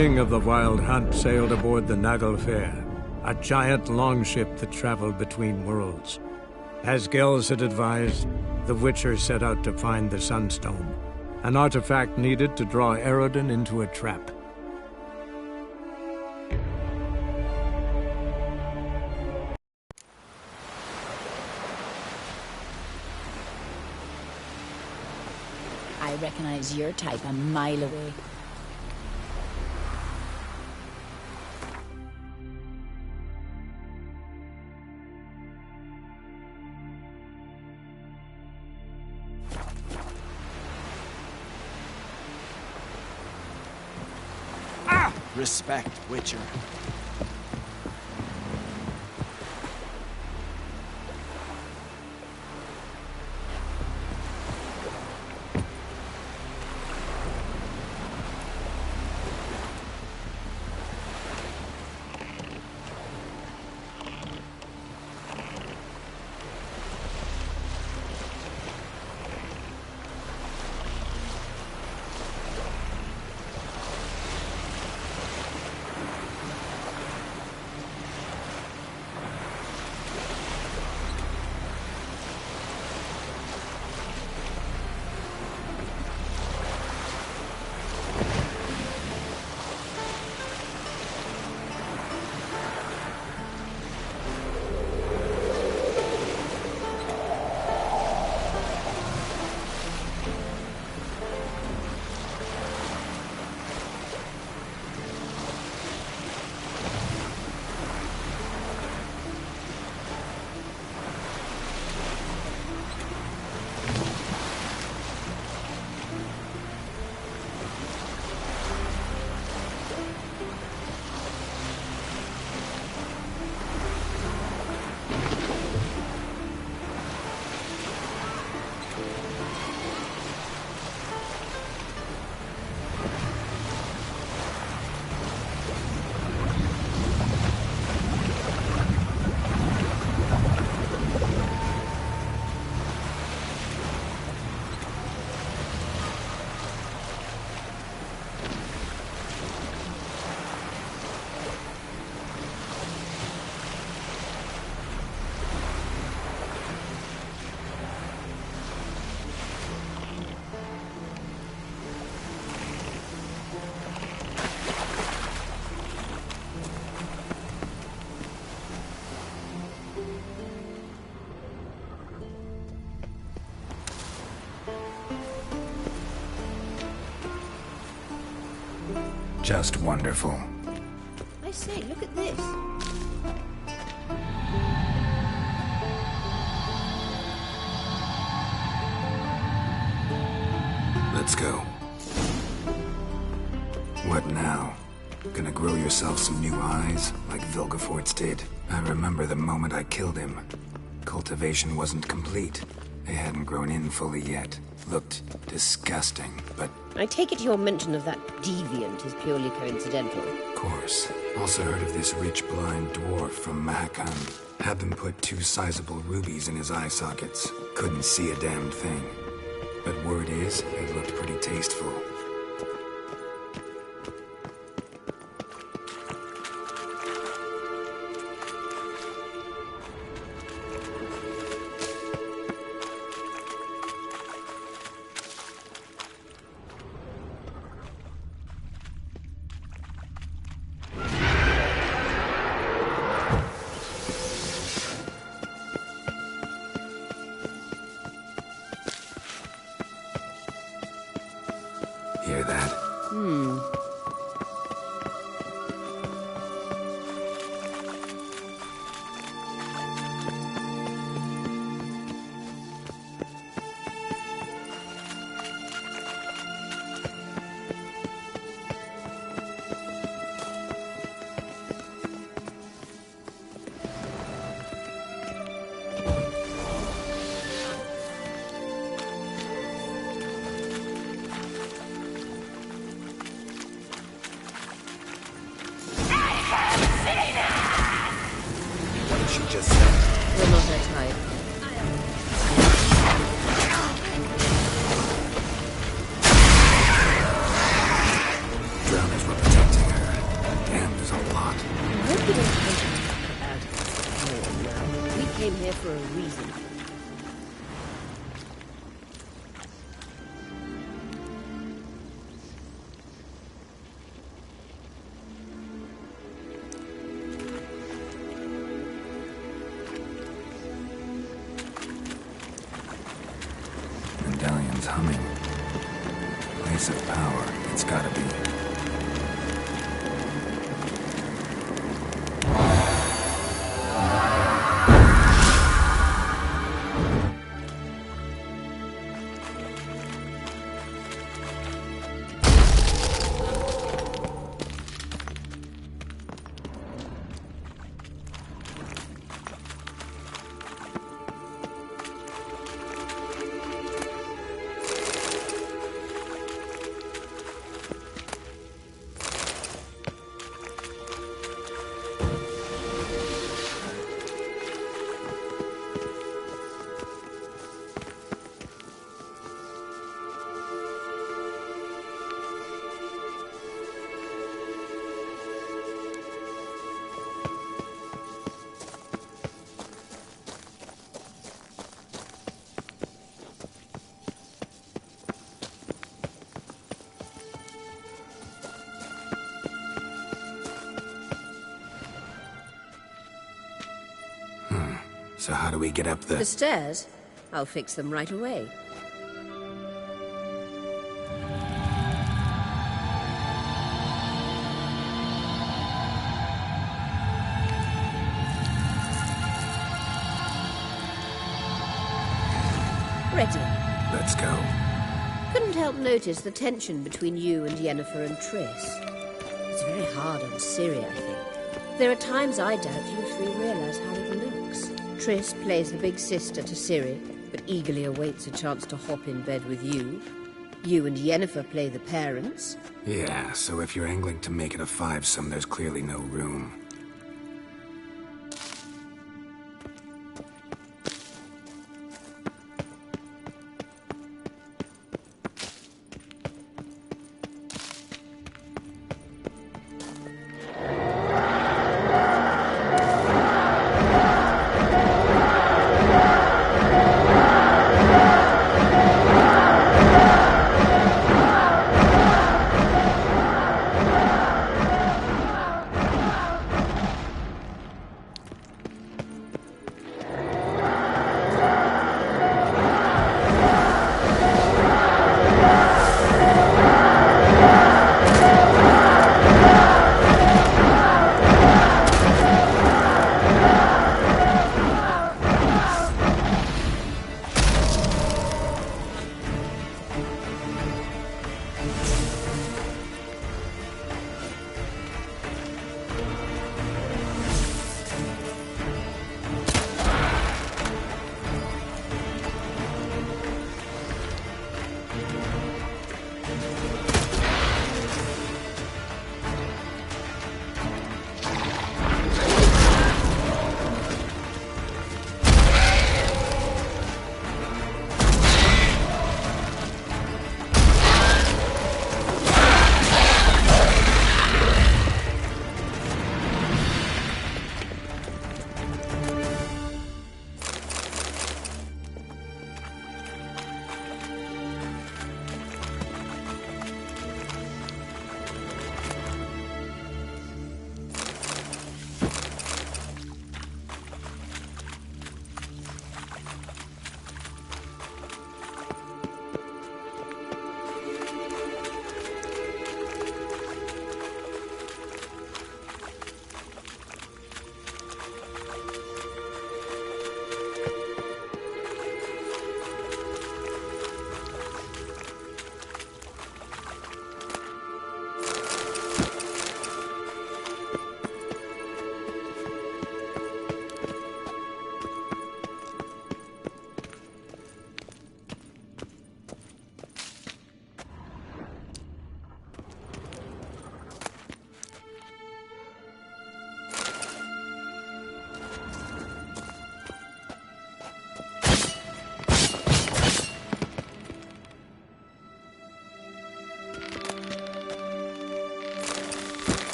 king of the Wild Hunt sailed aboard the Naglfar, a giant longship that traveled between worlds. As Gels had advised, the Witcher set out to find the Sunstone, an artifact needed to draw Aroden into a trap. I recognize your type a mile away. Respect, Witcher. Just wonderful. I say, look at this. Let's go. What now? Gonna grow yourself some new eyes, like Vilgefortz did? I remember the moment I killed him. Cultivation wasn't complete. They hadn't grown in fully yet. Looked disgusting, but... I take it your mention of that deviant is purely coincidental. Of course. Also heard of this rich blind dwarf from Mahakam. Had them put 2 sizable rubies in his eye sockets. Couldn't see a damned thing. But word is, it looked pretty tasteful. Hear that? Someone's humming. Place of power, it's gotta be. So how do we get up The stairs? I'll fix them right away. Ready. Let's go. Couldn't help notice the tension between you and Yennefer and Triss. It's very hard on Ciri, I think. There are times I doubt you three realize how it looks. Triss plays the big sister to Ciri, but eagerly awaits a chance to hop in bed with you. You and Yennefer play the parents. Yeah, so if you're angling to make it a five-some, there's clearly no room.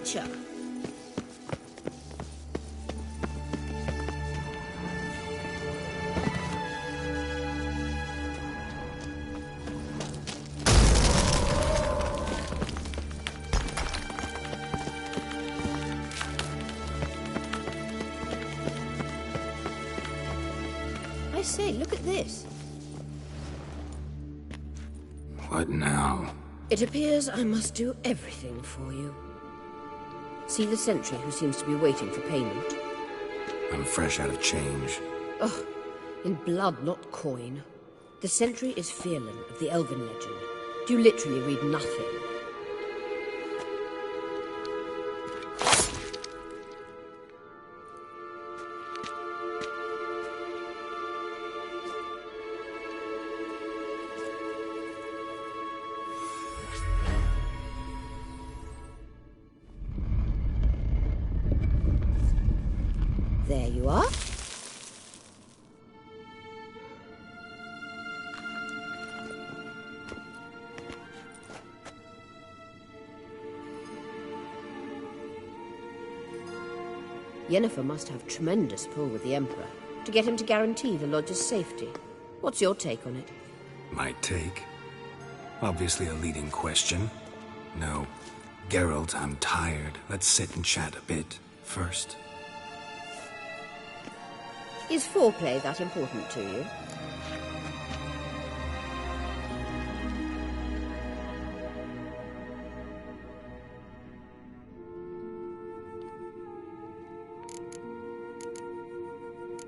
Witcher. I say, look at this. What now? It appears I must do everything for you. See the sentry who seems to be waiting for payment? I'm fresh out of change. Oh, in blood, not coin. The sentry is Fearlan of the Elven legend. You literally read nothing. There you are. Yennefer must have tremendous pull with the Emperor to get him to guarantee the Lodge's safety. What's your take on it? My take? Obviously a leading question. No. Geralt, I'm tired. Let's sit and chat a bit first. Is foreplay that important to you?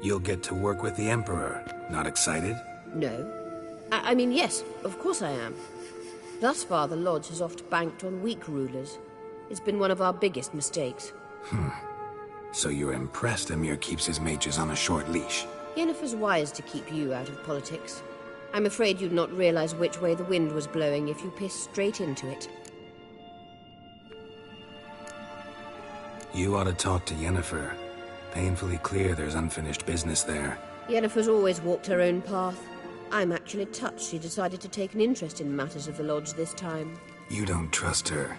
You'll get to work with the Emperor. Not excited? No. I mean, yes, of course I am. Thus far, the Lodge has oft banked on weak rulers. It's been one of our biggest mistakes. So you're impressed Emir keeps his mages on a short leash? Yennefer's wise to keep you out of politics. I'm afraid you'd not realize which way the wind was blowing if you pissed straight into it. You ought to talk to Yennefer. Painfully clear there's unfinished business there. Yennefer's always walked her own path. I'm actually touched she decided to take an interest in matters of the Lodge this time. You don't trust her.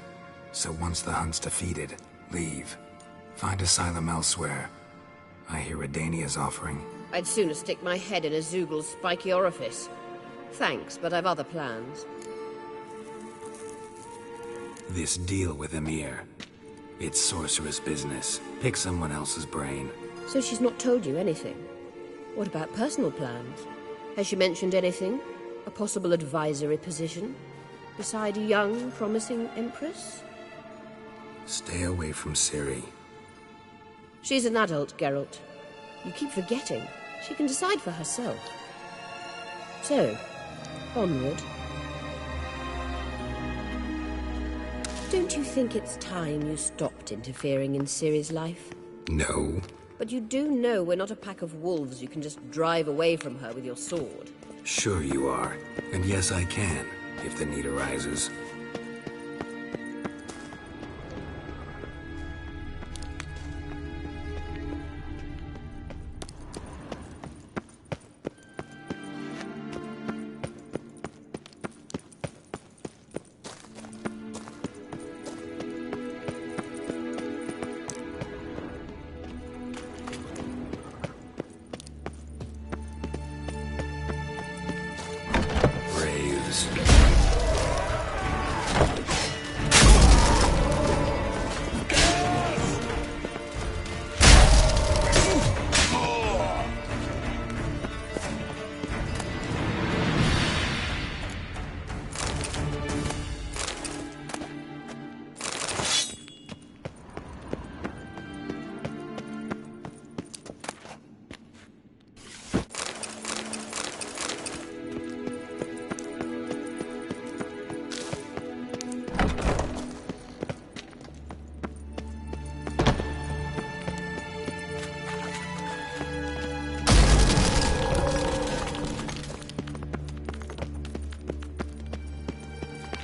So once the hunt's defeated, leave. Find asylum elsewhere. I hear Redania's offering. I'd sooner stick my head in a Zoogl's spiky orifice. Thanks, but I've other plans. This deal with Emir. It's sorceress business. Pick someone else's brain. So she's not told you anything? What about personal plans? Has she mentioned anything? A possible advisory position? Beside a young, promising Empress? Stay away from Ciri. She's an adult, Geralt. You keep forgetting. She can decide for herself. So, onward. Don't you think it's time you stopped interfering in Ciri's life? No. But you do know we're not a pack of wolves you can just drive away from her with your sword. Sure you are. And yes, I can, if the need arises.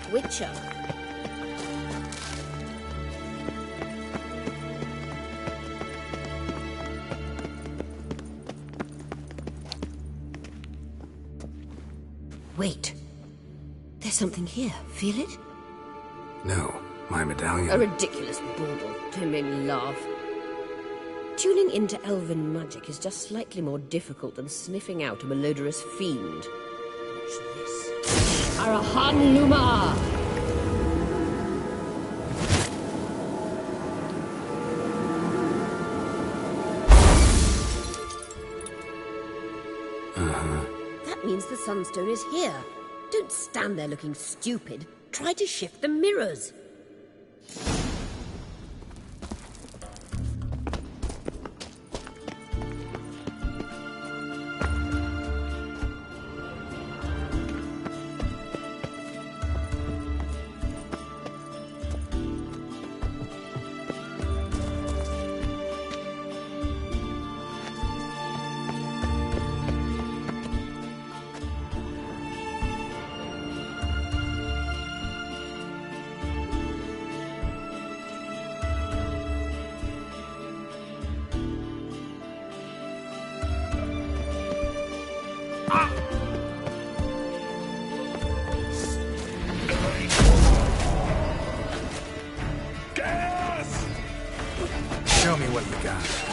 Witcher. Wait. There's something here. Feel it? No, My medallion? A ridiculous bauble. Don't make me laugh. Tuning into elven magic is just slightly more difficult than sniffing out a malodorous fiend. Watch this. Arahan Luma! That means the Sunstone is here. Don't stand there looking stupid. Try to shift the mirrors. Show me what you got.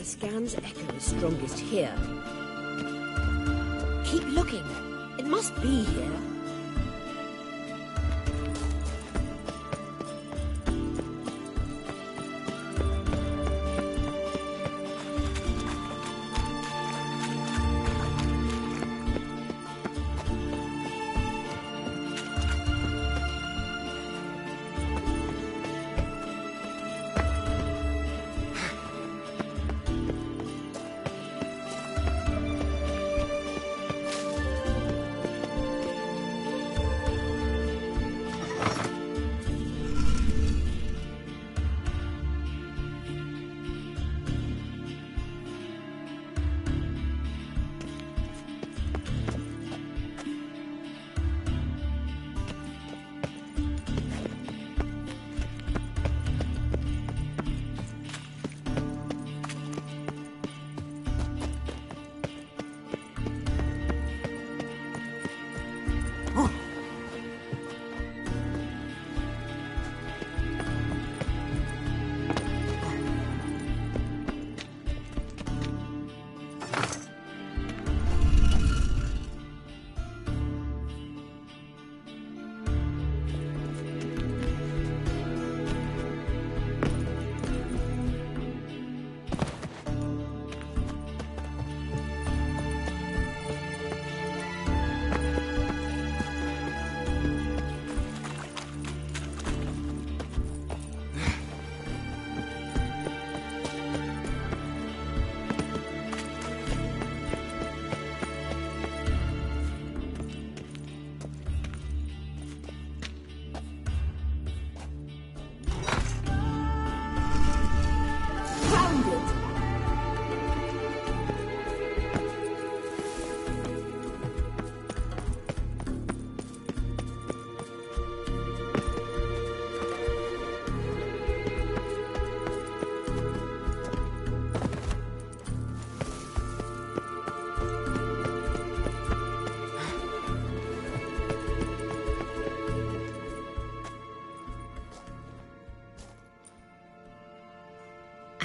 Scan's echo is strongest here. Keep looking. It must be here.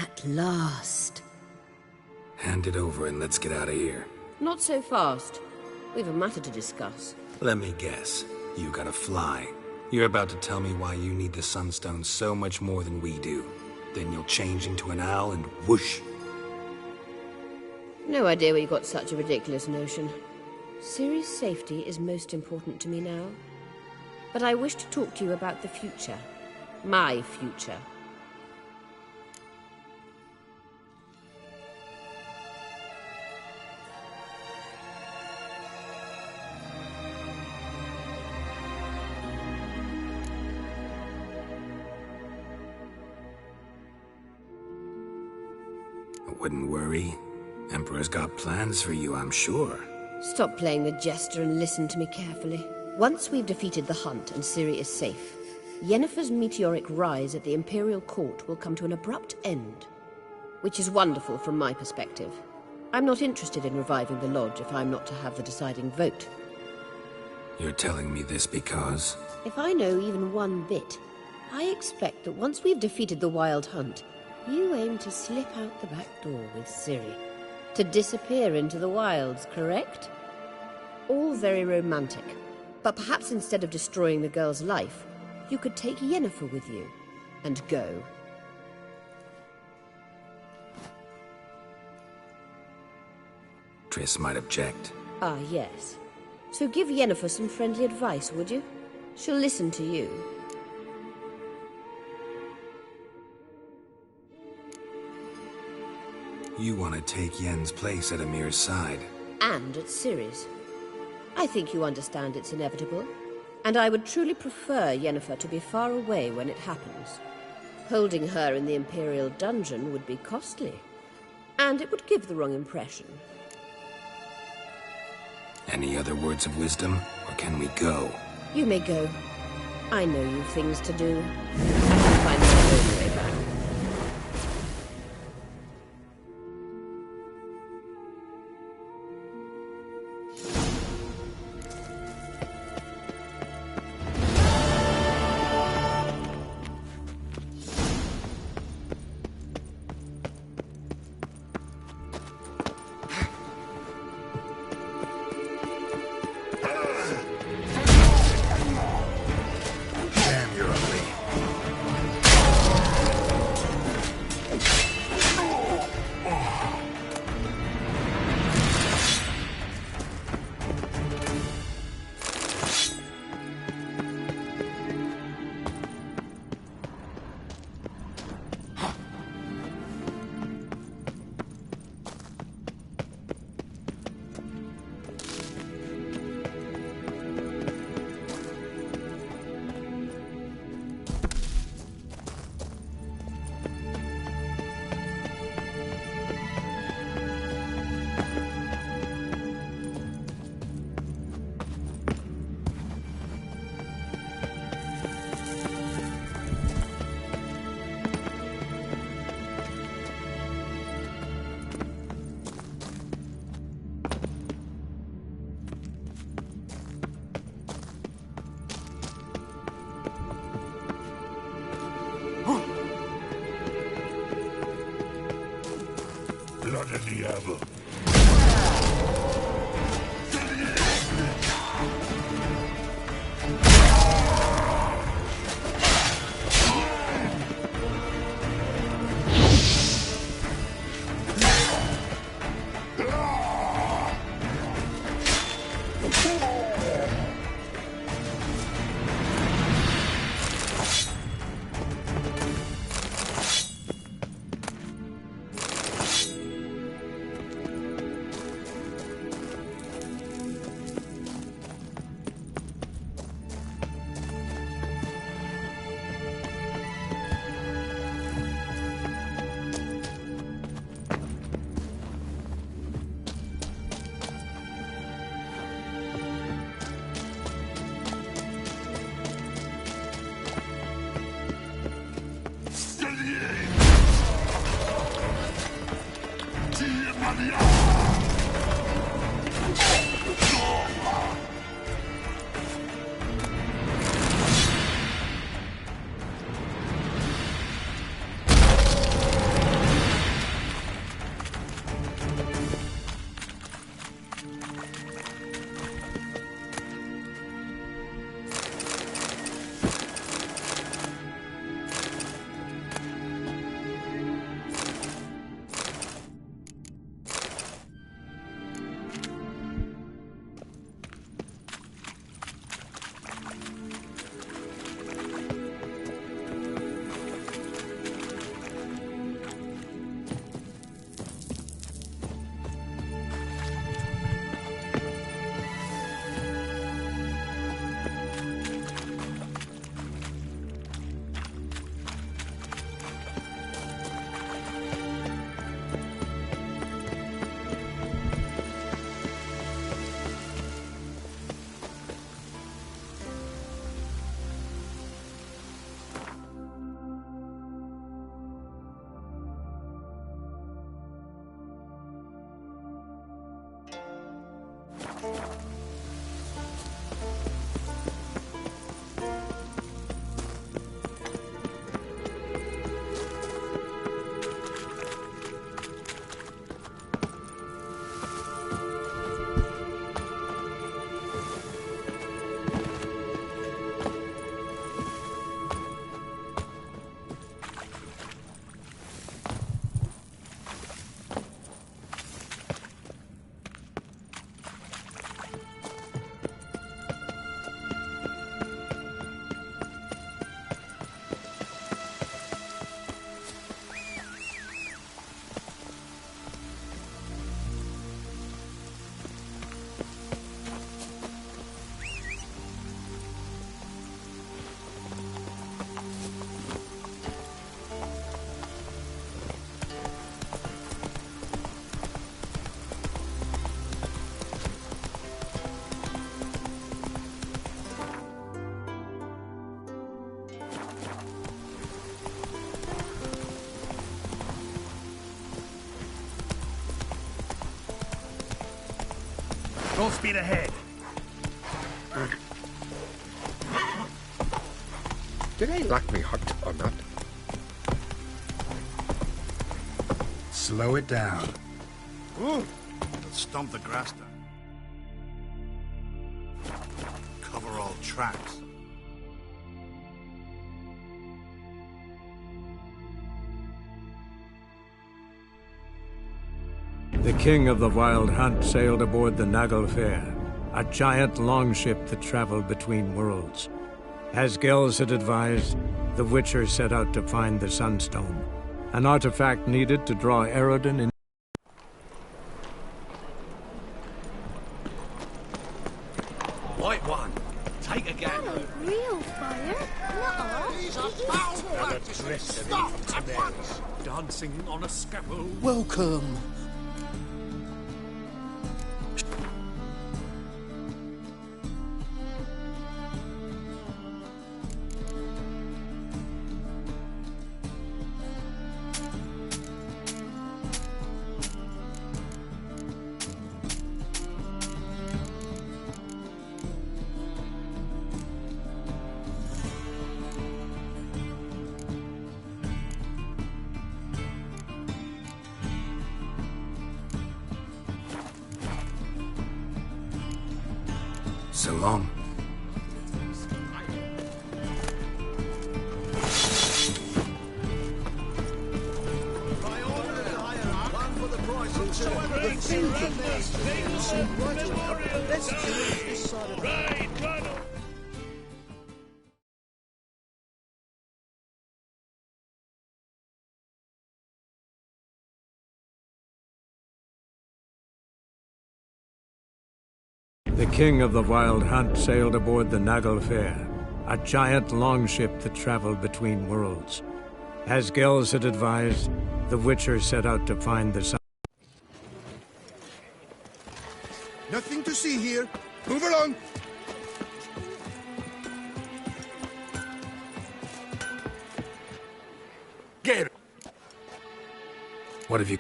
At last. Hand it over and let's get out of here. Not so fast. We've a matter to discuss. Let me guess. You gotta fly. You're about to tell me why you need the Sunstone so much more than we do. Then you'll change into an owl and whoosh. No idea where you got such a ridiculous notion. Ciri's safety is most important to me now. But I wish to talk to you about the future. My future. I wouldn't worry. Emperor's got plans for you, I'm sure. Stop playing the jester and listen to me carefully. Once we've defeated the hunt and Ciri is safe, Yennefer's meteoric rise at the Imperial Court will come to an abrupt end. Which is wonderful from my perspective. I'm not interested in reviving the Lodge if I'm not to have the deciding vote. You're telling me this because... If I know even one bit, I expect that once we've defeated the Wild Hunt, you aim to slip out the back door with Ciri. To disappear into the wilds, correct? All very romantic. But perhaps instead of destroying the girl's life, you could take Yennefer with you, and go. Triss might object. Ah, yes. So give Yennefer some friendly advice, would you? She'll listen to you. You want to take Yen's place at Amir's side. And at Ciri's. I think you understand it's inevitable. And I would truly prefer Yennefer to be far away when it happens. Holding her in the Imperial dungeon would be costly. And it would give the wrong impression. Any other words of wisdom, or can we go? You may go. I know you've things to do. I can find my own way back. Le diable. Full speed ahead. Did I lock me hut or not? Slow it down. Ooh. Let's stomp the grass down. Cover all tracks. The king of the Wild Hunt sailed aboard the Naglfar, a giant longship that traveled between worlds. As Gels had advised, the Witcher set out to find the Sunstone, an artifact needed to draw Aroden in. White one, take a gander. That ain't real fire. Nuh-uh. Dancing on a scaffold. Welcome. So long. The king of the Wild Hunt sailed aboard the Naglfar, a giant longship that traveled between worlds. As Gels had advised, the Witcher set out to find the Sun. Nothing to see here. Move along. Get it. What have you...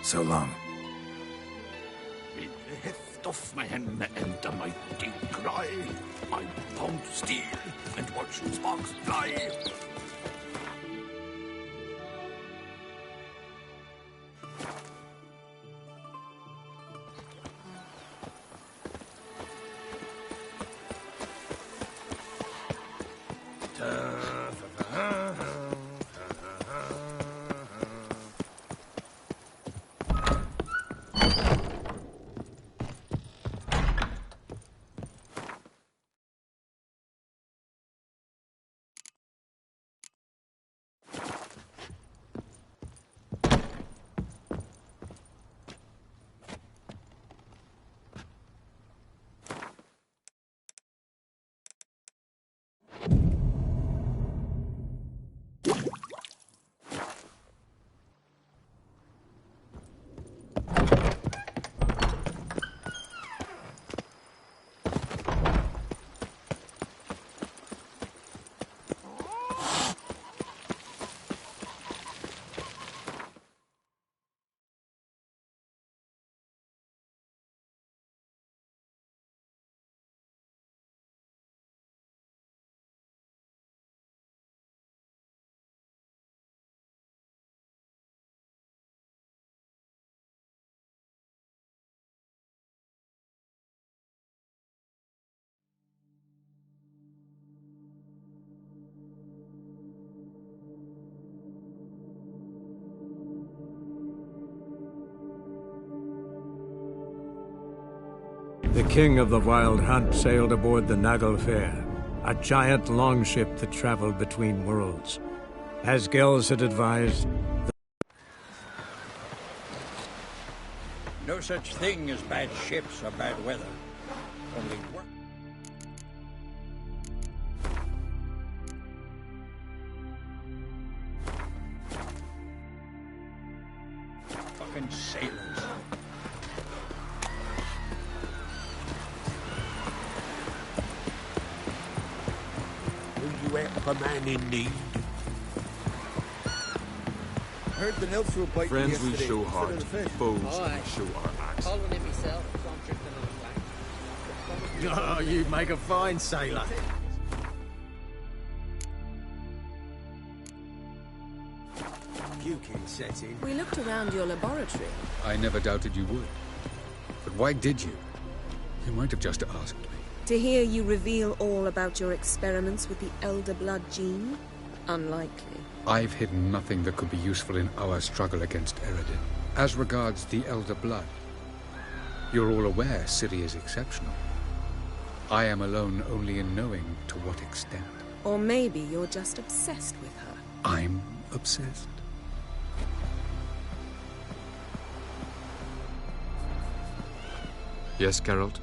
So long. With the heft of man and a mighty cry, I pound steel and watch sparks fly. The king of the Wild Hunt sailed aboard the Naglfar, a giant longship that traveled between worlds. As Gels had advised, No such thing as bad ships or bad weather. Only work. fucking sailors. Will you help a man in need? Heard the elves were biting Friends we yesterday show instead heart, of the fish. foes we show our axe. Following it myself, Oh, you make a fine sailor. You can set in. We looked around your laboratory. I never doubted you would. But why did you? You might have just asked me. To hear you reveal all about your experiments with the Elder Blood gene? Unlikely. I've hidden nothing that could be useful in our struggle against Eredin. As regards the Elder Blood, you're all aware Ciri is exceptional. I am alone only in knowing to what extent. Or maybe you're just obsessed with her. I'm obsessed. Yes, Geralt?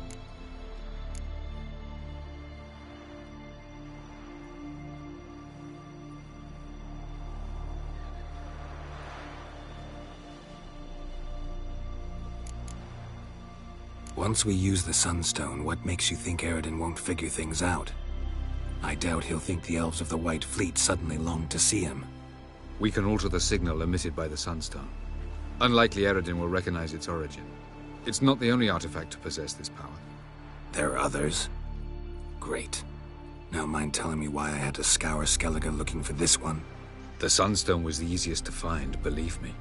Once we use the Sunstone, what makes you think Aredin won't figure things out? I doubt he'll think the elves of the White Fleet suddenly long to see him. We can alter the signal emitted by the Sunstone. Unlikely Eredin will recognize its origin. It's not the only artifact to possess this power. There are others? Great. Now mind telling me why I had to scour Skellige looking for this one? The Sunstone was the easiest to find, believe me.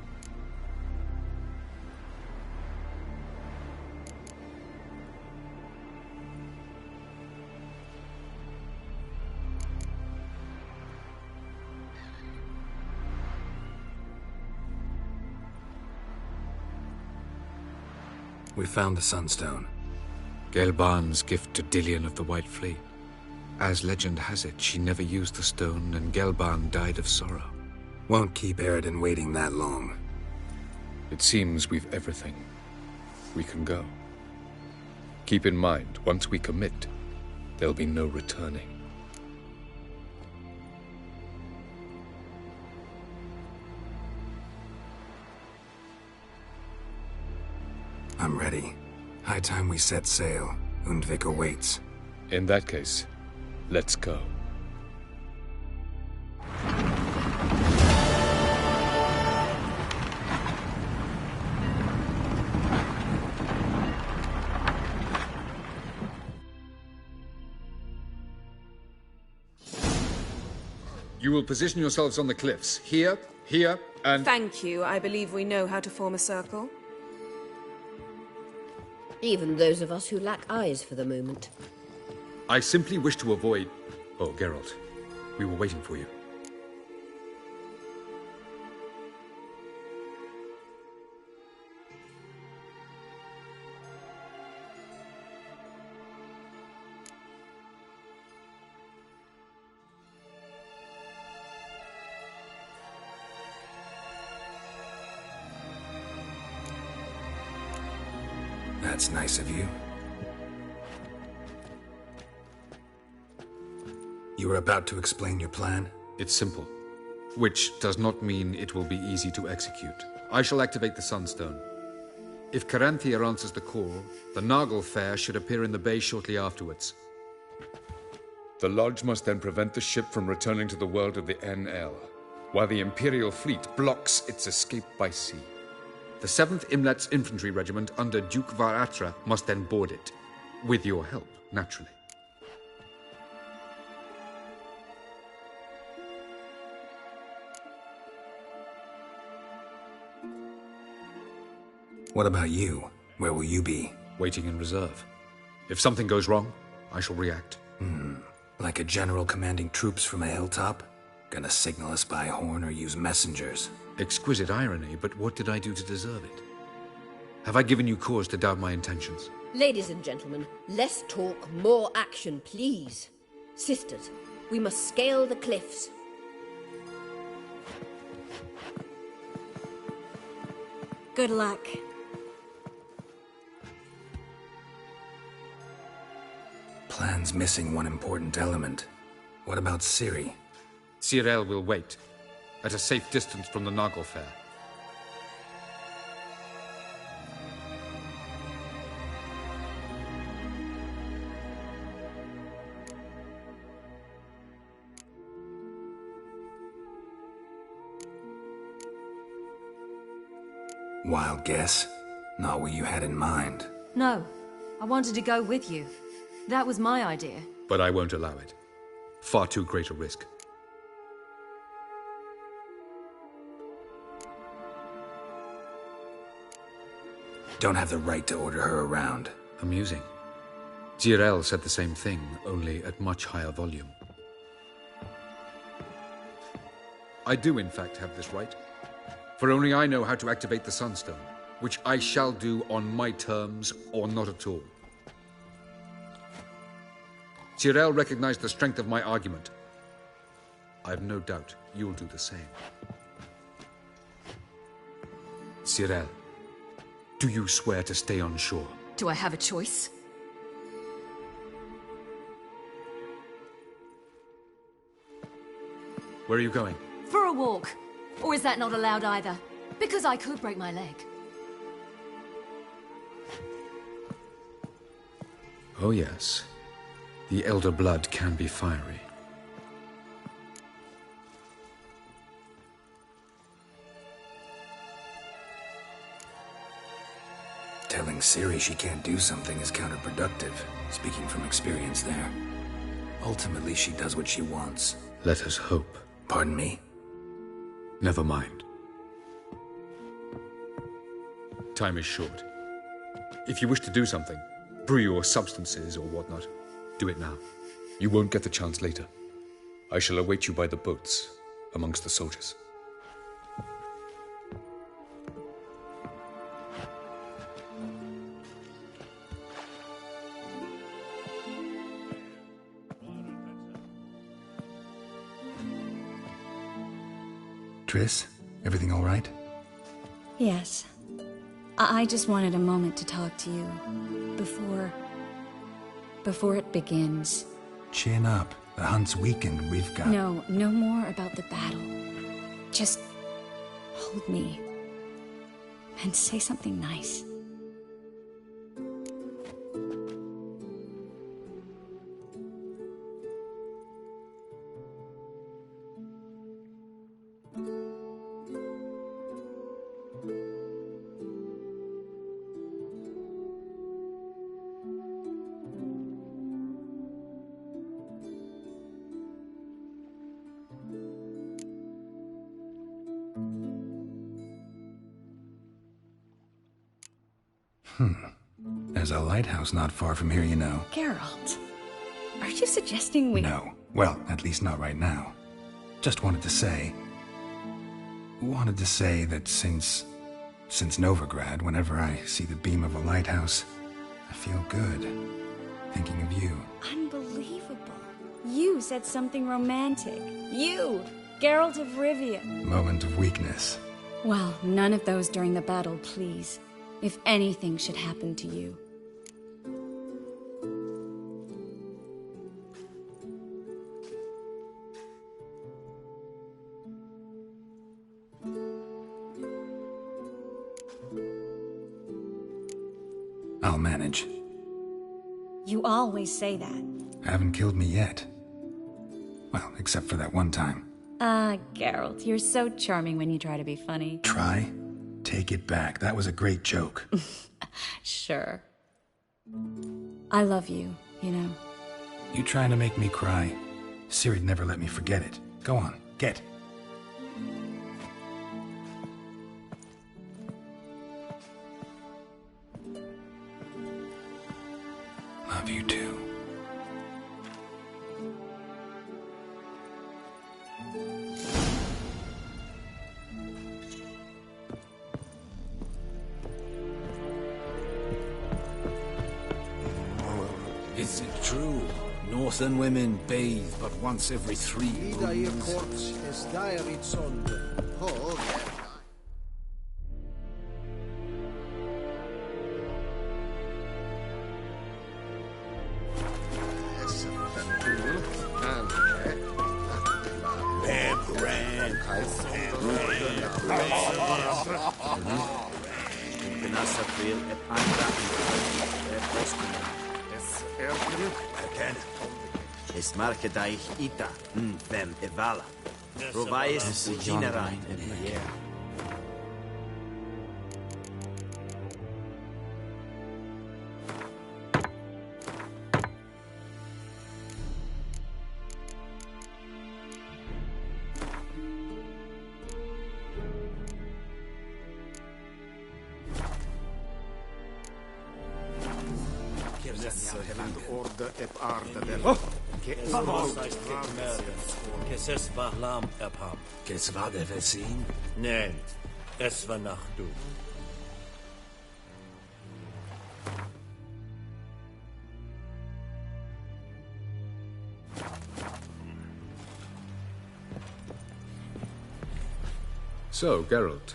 We found the Sunstone. Gelban's gift to Dillion of the White Fleet. As legend has it, she never used the stone, and Gelban died of sorrow. Won't keep Aredin waiting that long. It seems we've everything. We can go. Keep in mind, once we commit, there'll be no returning. I'm ready. High time we set sail. Undvik awaits. In that case, let's go. You will position yourselves on the cliffs. Here, here, and... Thank you. I believe we know how to form a circle. Even those of us who lack eyes for the moment. I simply wish to avoid... Oh, Geralt. We were waiting for you. That's nice of you. You were about to explain your plan? It's simple. Which does not mean it will be easy to execute. I shall activate the Sunstone. If Caranthea answers the call, the Nargle Fair should appear in the bay shortly afterwards. The Lodge must then prevent the ship from returning to the world of the NL, while the Imperial fleet blocks its escape by sea. The 7th Imlet's Infantry Regiment under Duke Varatra must then board it. With your help, naturally. What about you? Where will you be? Waiting in reserve. If something goes wrong, I shall react. Like a general commanding troops from a hilltop? Gonna signal us by horn or use messengers? Exquisite irony, but what did I do to deserve it? Have I given you cause to doubt my intentions? Ladies and gentlemen, less talk, more action, please. Sisters, we must scale the cliffs. Good luck. Plan's missing one important element. What about Ciri? Cyril will wait, at a safe distance from the Nargle Fair. Wild guess? Not what you had in mind. No. I wanted to go with you. That was my idea. But I won't allow it. Far too great a risk. Don't have the right to order her around. Amusing. Tyrell said the same thing, only at much higher volume. I do, in fact, have this right. For only I know how to activate the Sunstone, which I shall do on my terms or not at all. Tyrell recognized the strength of my argument. I have no doubt you'll do the same. Tyrell, do you swear to stay on shore? Do I have a choice? Where are you going? For a walk. Or is that not allowed either? Because I could break my leg. Oh yes. The elder blood can be fiery. Telling Ciri she can't do something is counterproductive, speaking from experience there. Ultimately, she does what she wants. Let us hope. Pardon me? Never mind. Time is short. If you wish to do something, brew your substances or whatnot, do it now. You won't get the chance later. I shall await you by the boats, amongst the soldiers. Triss, everything all right? Yes. I just wanted a moment to talk to you. Before it begins. Chin up. The hunt's weakened. We've got... No more about the battle. Just hold me. And say something nice. There's a lighthouse not far from here, you know. Geralt, are you suggesting we... No. Well, at least not right now. Just wanted to say that since Novigrad, whenever I see the beam of a lighthouse, I feel good. Thinking of you. Unbelievable. You said something romantic. You, Geralt of Rivia. Moment of weakness. Well, none of those during the battle, please. If anything should happen to you. I'll manage. You always say that. Haven't killed me yet. Well, except for that one time. Geralt, you're so charming when you try to be funny. Try? Take it back. That was a great joke. Sure. I love you, you know. You trying to make me cry? Ciri'd never let me forget it. Go on, get. Love you too. Is it true? Northern women bathe but once every 3 moons. Es marke daich ita, them evala. Provais uginerain. Nee, es war nach du. So, Geralt.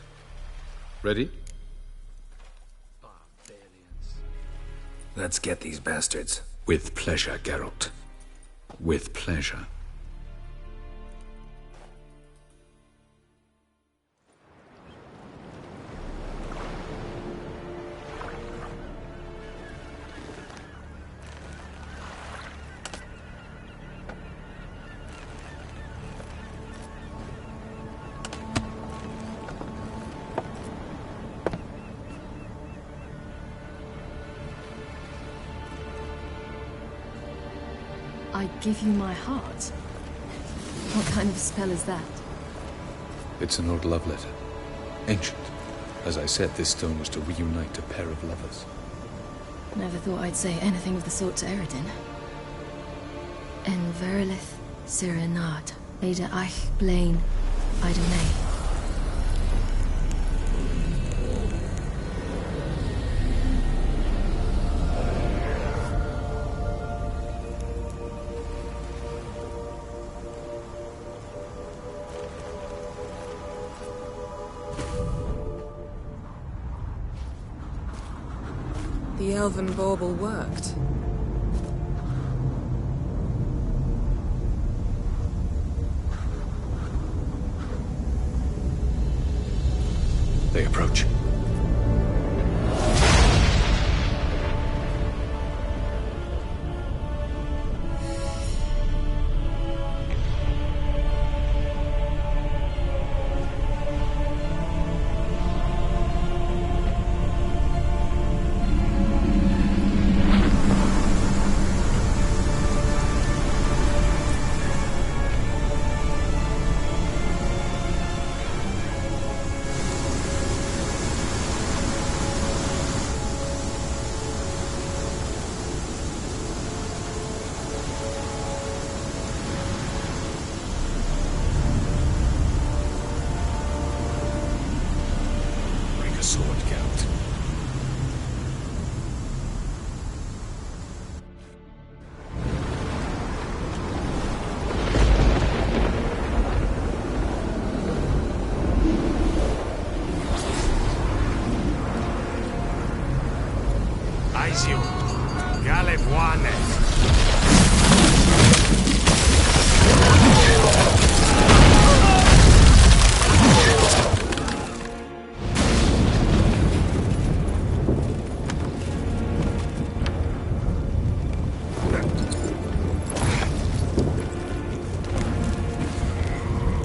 Ready? Let's get these bastards. With pleasure, Geralt. With pleasure. I give you my heart? What kind of spell is that? It's an old love letter. Ancient. As I said, this stone was to reunite a pair of lovers. Never thought I'd say anything of the sort to Eredin. En verilith Sirenad, Ada Eich Blaine, Idonay. The elven bauble worked. They approach.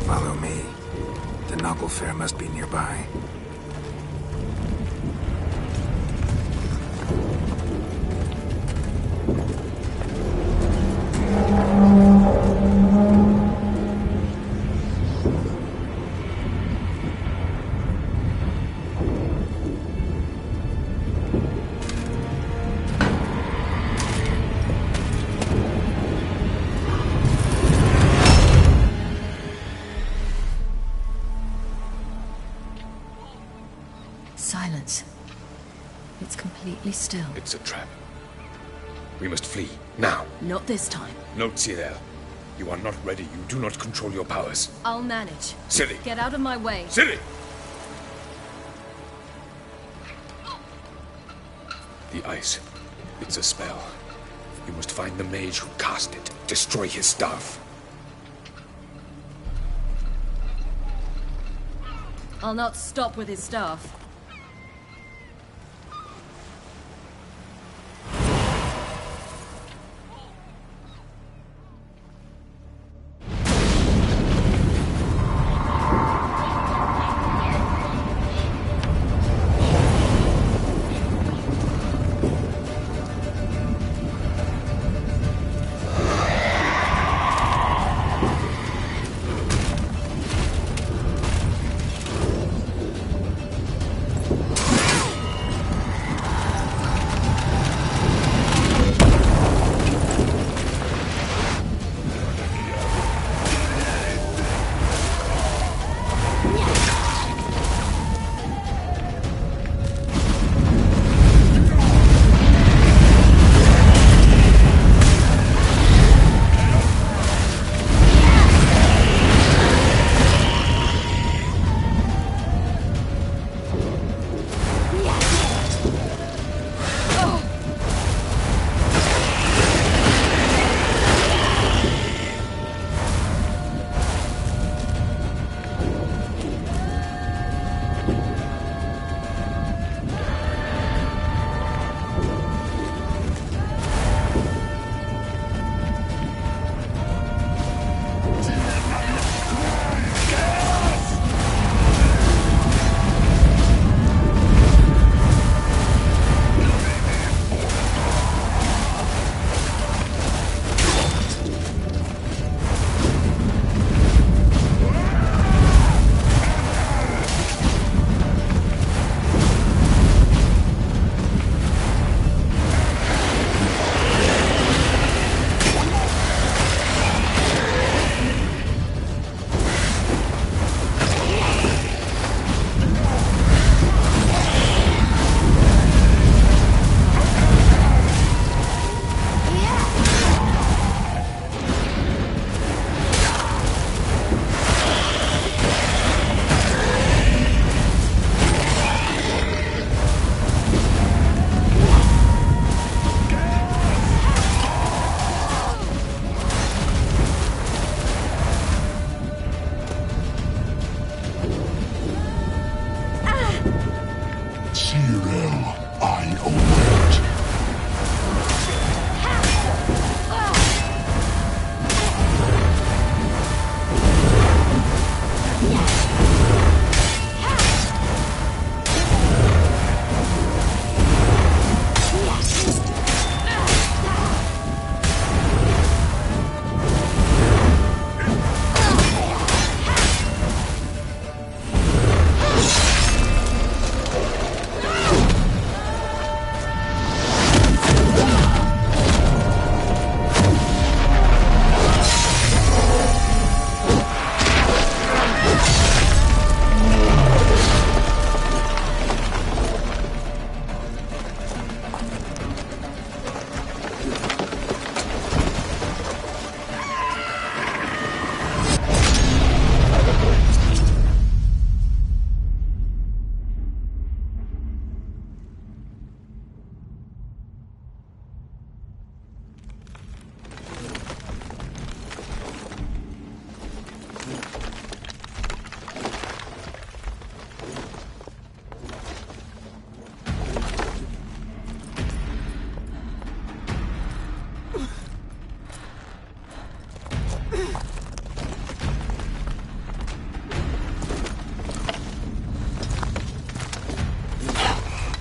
Follow me. The Noggle Fair must be nearby. Silence. It's completely still. It's a trap. We must flee, now. Not this time. Note, Cyril. You are not ready. You do not control your powers. I'll manage. Ciri! Get out of my way. Ciri! The ice. It's a spell. You must find the mage who cast it. Destroy his staff. I'll not stop with his staff. Cyril, I await.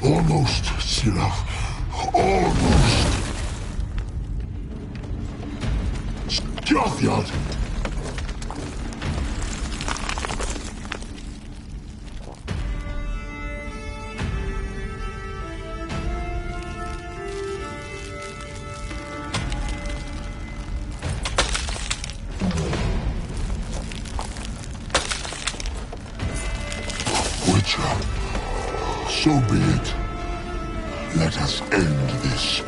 Almost, Cyril. Almost. Scathjad! Witcher, so be it. Let us end this.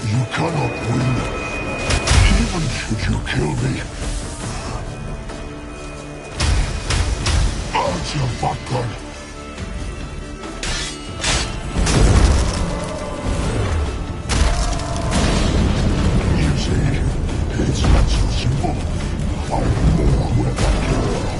You cannot win, even should you kill me. Answer, Vatkan. It's not so simple. I'm more where that came from.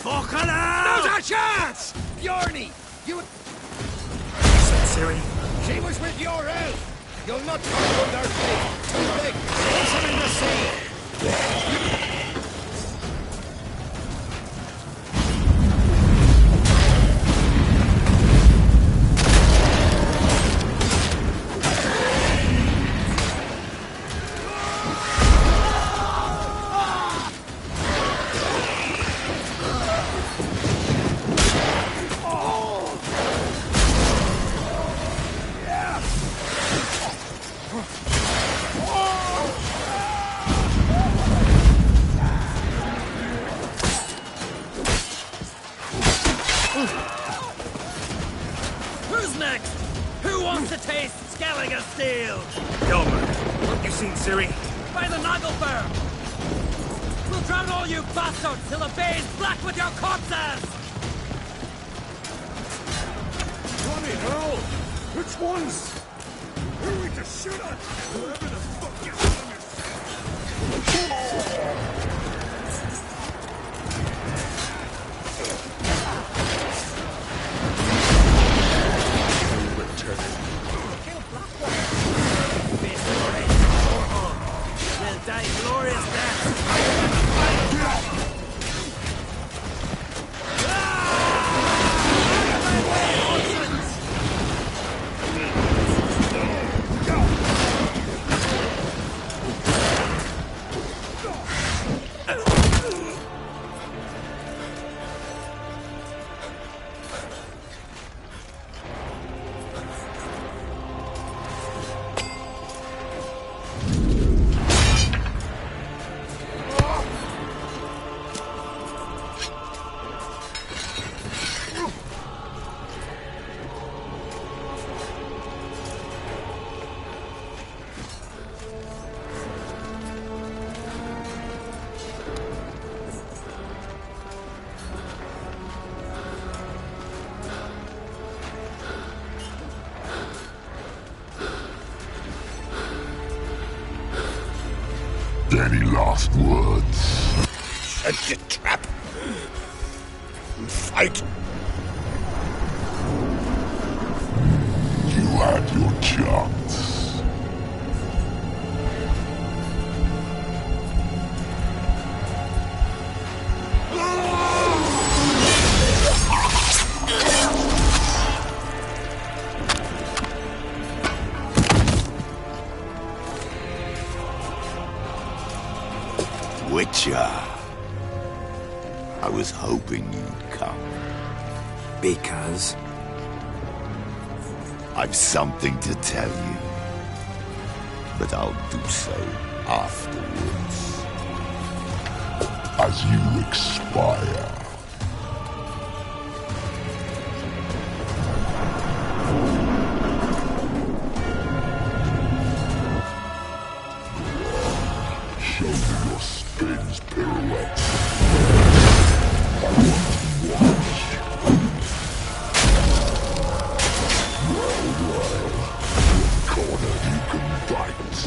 Fucking hell! Not a chance! Bjarni, you... Ciri. She was with your elf! You'll not come under feet! Too big! Toss him in the sea! Who's next? Who wants to taste Skelliger Steel? Yelmer, what you seen, Ciri? By the Nagelfare! We'll drown all you bastards till the bay's black with your corpses! Bloody hell! Which ones? Who are we to shoot at? Whoever the fuck you They'll die glorious deaths! Any last words? Shut your trap! And fight! You had your chance. Witcher. I was hoping you'd come. Because? I've something to tell you. But I'll do so afterwards. As you expire. Show me your spins, pirouettes. I want to watch. Well, corner you can bite.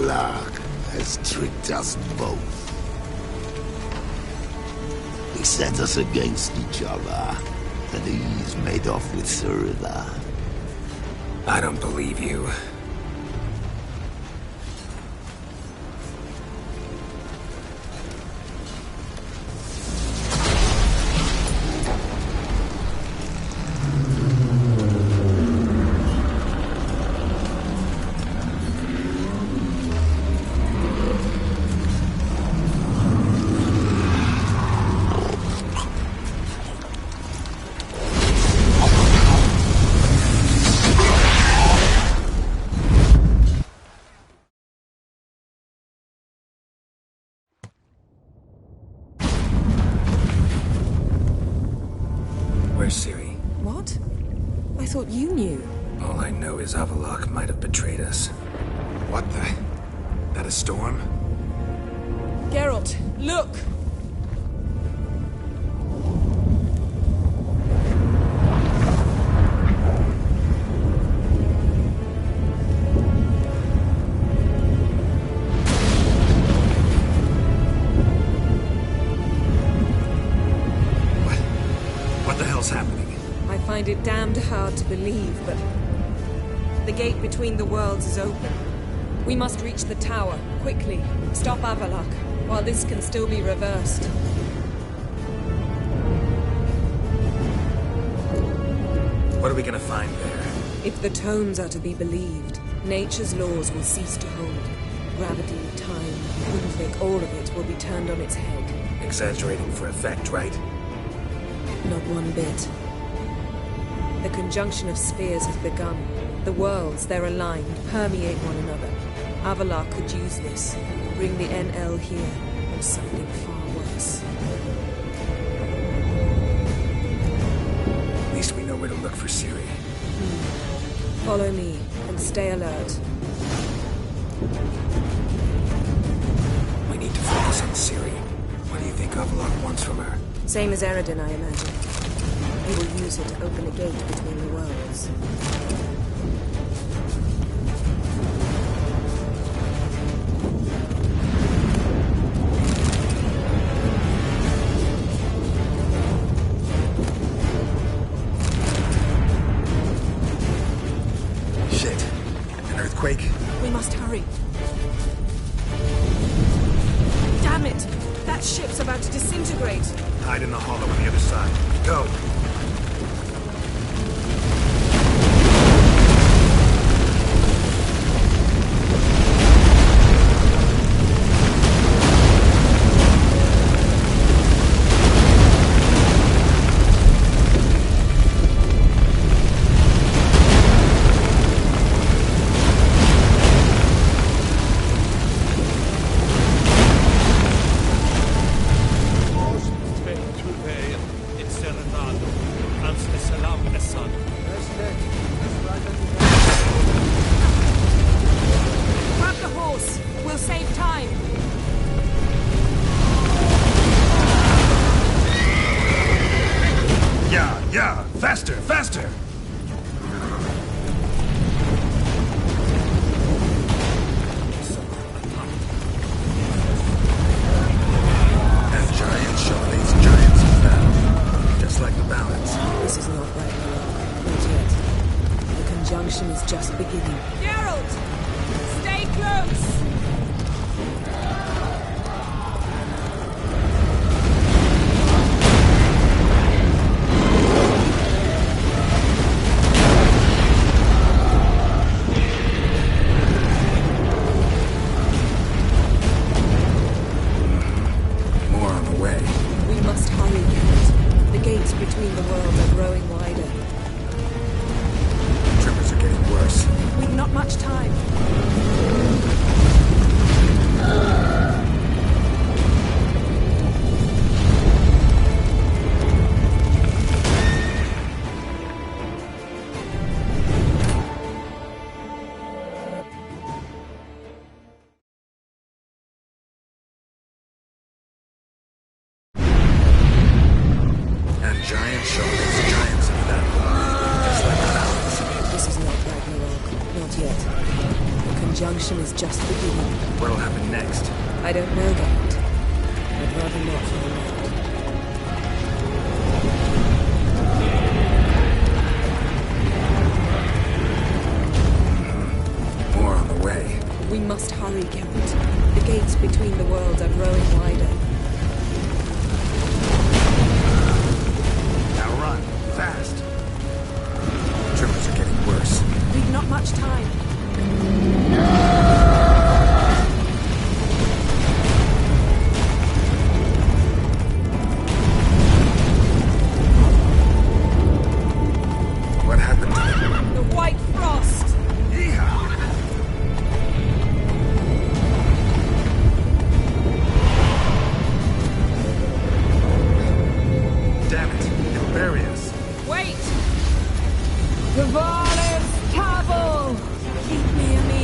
Avallac'h has tricked us both. He set us against each other, and he's made off with Surima. I don't believe you. Where's Ciri? What? I thought you knew. All I know is Avallac'h might have betrayed us. What the? That a storm? Geralt, look! What the hell's happening? I find it damned hard to believe, but the gate between the worlds is open. We must reach the tower, quickly. Stop Avallac'h, while this can still be reversed. What are we gonna find there? If the tomes are to be believed, nature's laws will cease to hold. Gravity, time, Ludwig, all of it will be turned on its head. Exaggerating for effect, right? Not one bit. The conjunction of spheres has begun. The worlds, they're aligned, permeate one another. Avallac'h could use this, bring the NL here, or something far worse. At least we know where to look for Ciri. Follow me, and stay alert. We need to focus on Ciri. What do you think Avallac'h wants from her? Same as Eredin, I imagine. He will use it to open a gate between the worlds. Shit. An earthquake? We must hurry. Damn it! That ship's about to disintegrate. Hide in the hollow on the other side. Go! It's mission is just beginning. What'll happen next? I don't know that. I'd rather not find out. More on the way. We must hurry, Geralt. The gates between the worlds are growing wider. Now run, fast. Tremors are getting worse. We've not much time. What happened to them? The White Frost! Yeehaw! Damn it, it'll bury us. Wait! Tavalis Tabel! Keep near me.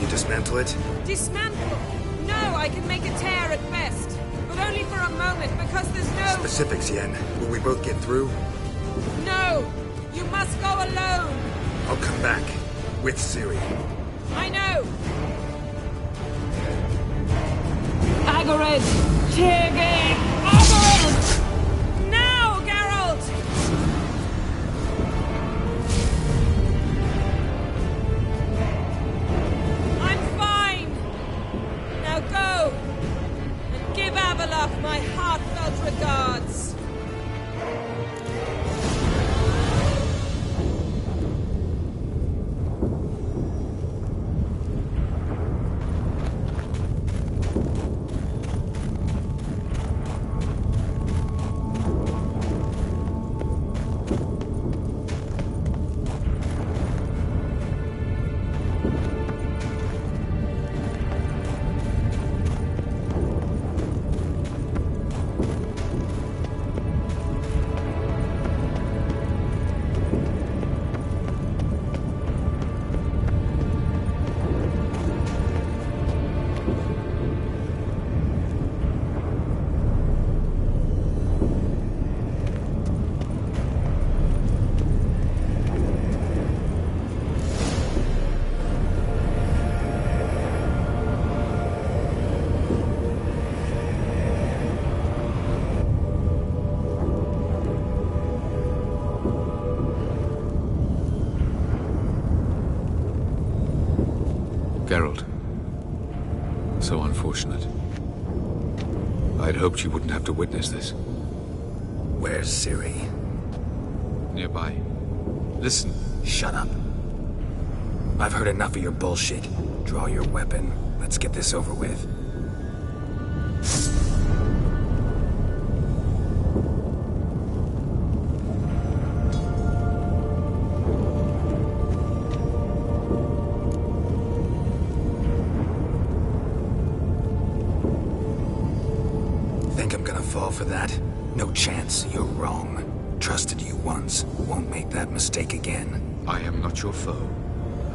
Dismantle it? Dismantle? No, I can make a tear at best. But only for a moment, because there's no... Specifics, Yen. Will we both get through? No! You must go alone! I'll come back. With Ciri. I know! Agared! Newgame! Agared! Now, Geralt! I'm fine! Now go! And give Avalok my heartfelt regards! Geralt. So unfortunate. I'd hoped you wouldn't have to witness this. Where's Ciri? Nearby. Listen. Shut up. I've heard enough of your bullshit. Draw your weapon. Let's get this over with. Think I'm gonna fall for that? No chance. You're wrong. Trusted you once. Won't make that mistake again. I am not your foe.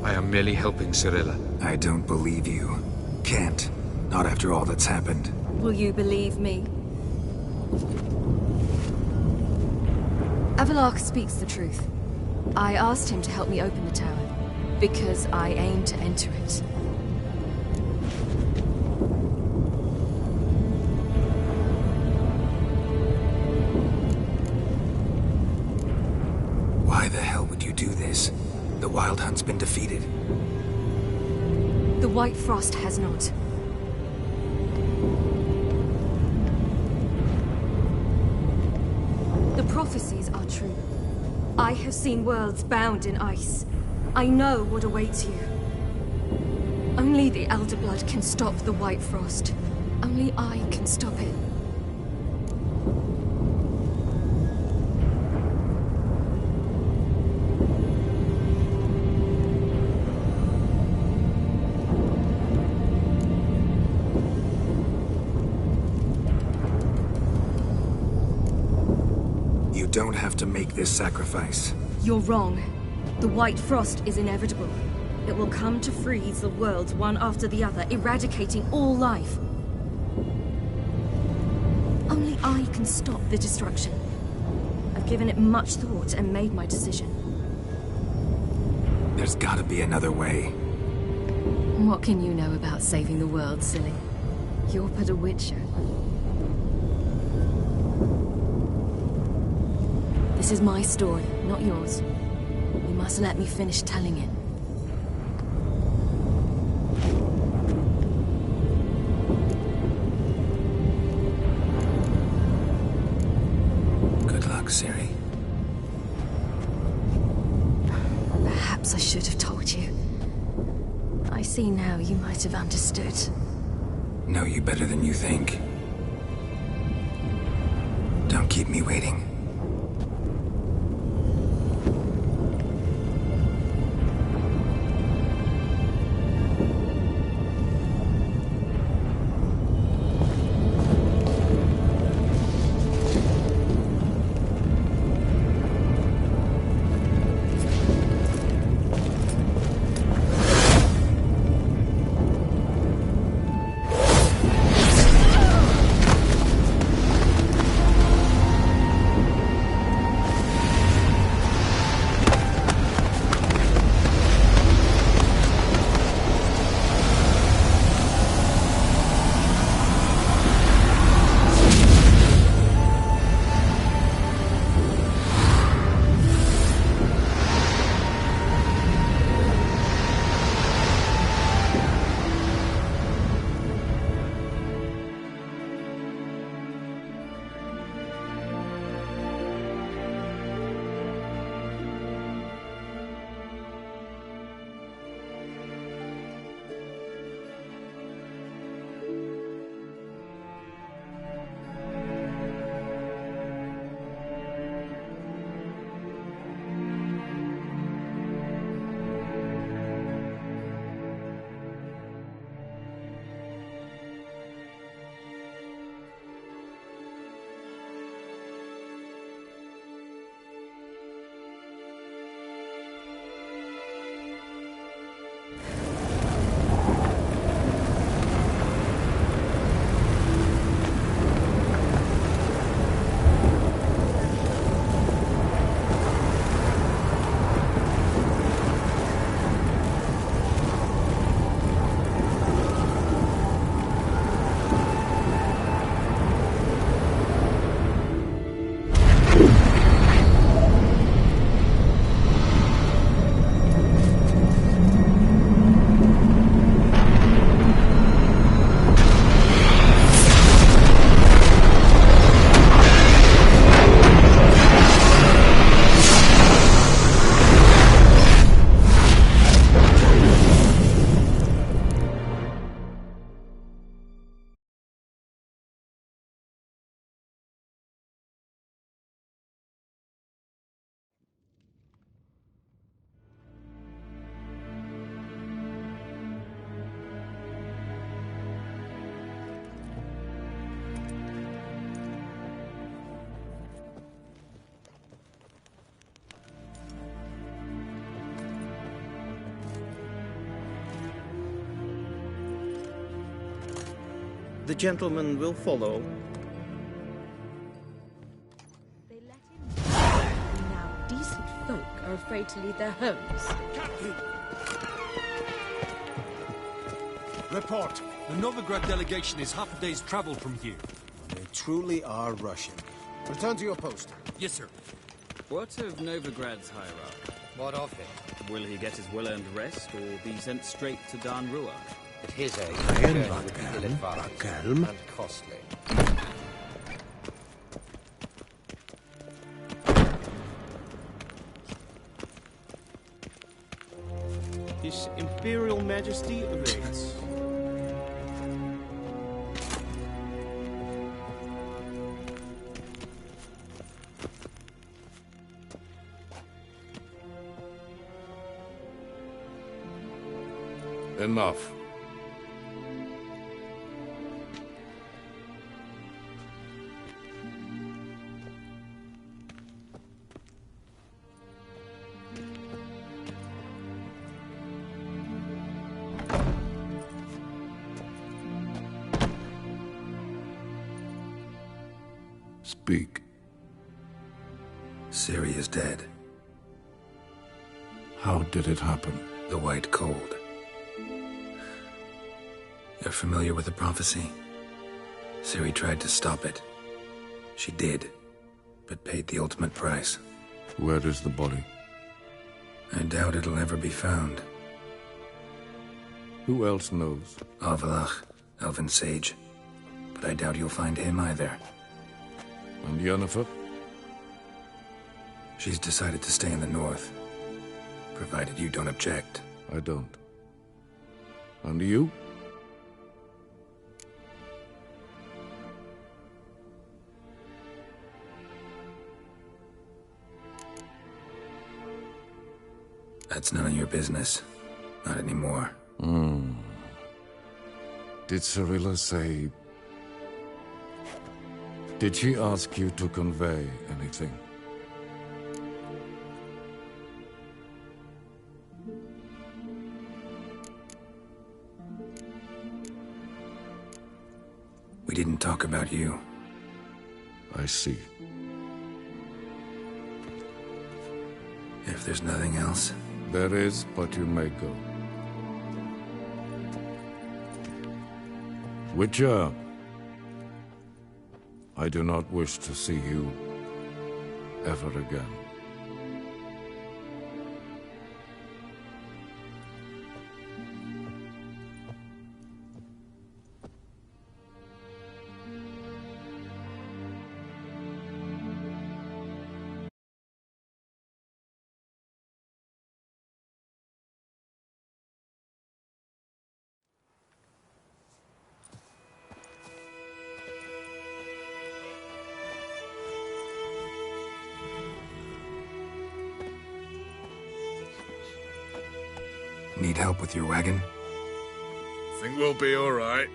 I am merely helping Cyrilla. I don't believe you. Can't. Not after all that's happened. Will you believe me? Avalok speaks the truth. I asked him to help me open the tower, because I aim to enter it. Why the hell would you do this? The Wild Hunt's been defeated. The White Frost has not. The prophecies are true. I have seen worlds bound in ice. I know what awaits you. Only the Elder Blood can stop the White Frost. Only I can stop it. You don't have to make this sacrifice. You're wrong. The White Frost is inevitable. It will come to freeze the worlds one after the other, eradicating all life. Only I can stop the destruction. I've given it much thought and made my decision. There's gotta be another way. What can you know about saving the world, silly? You're but a witcher. This is my story, not yours. You must let me finish telling it. Good luck, Ciri. Perhaps I should have told you. I see now you might have understood. Know you better than you think. Don't keep me waiting. The gentleman will follow. Now, decent folk are afraid to leave their homes. Report. The Novigrad delegation is half a day's travel from here. They truly are Russian. Return to your post. Yes, sir. What of Novigrad's hierarch? What of him? Will he get his well-earned rest, or be sent straight to Dan Rua? At his age, Iron would be ill-advised Bakelm. and costly. His Imperial Majesty awaits. Enough. Speak. Ciri is dead. How did it happen? The White Cold. You're familiar with the prophecy? Ciri tried to stop it. She did, but paid the ultimate price. Where is the body? I doubt it'll ever be found. Who else knows? Avallac'h, Elven Sage. But I doubt you'll find him either. And Yennefer? She's decided to stay in the north. Provided you don't object. I don't. And you? That's none of your business. Not anymore. Did Cirilla say... Did she ask you to convey anything? We didn't talk about you. I see. If there's nothing else... There is, but you may go. Witcher, I do not wish to see you ever again. Need help with your wagon? Think we'll be all right.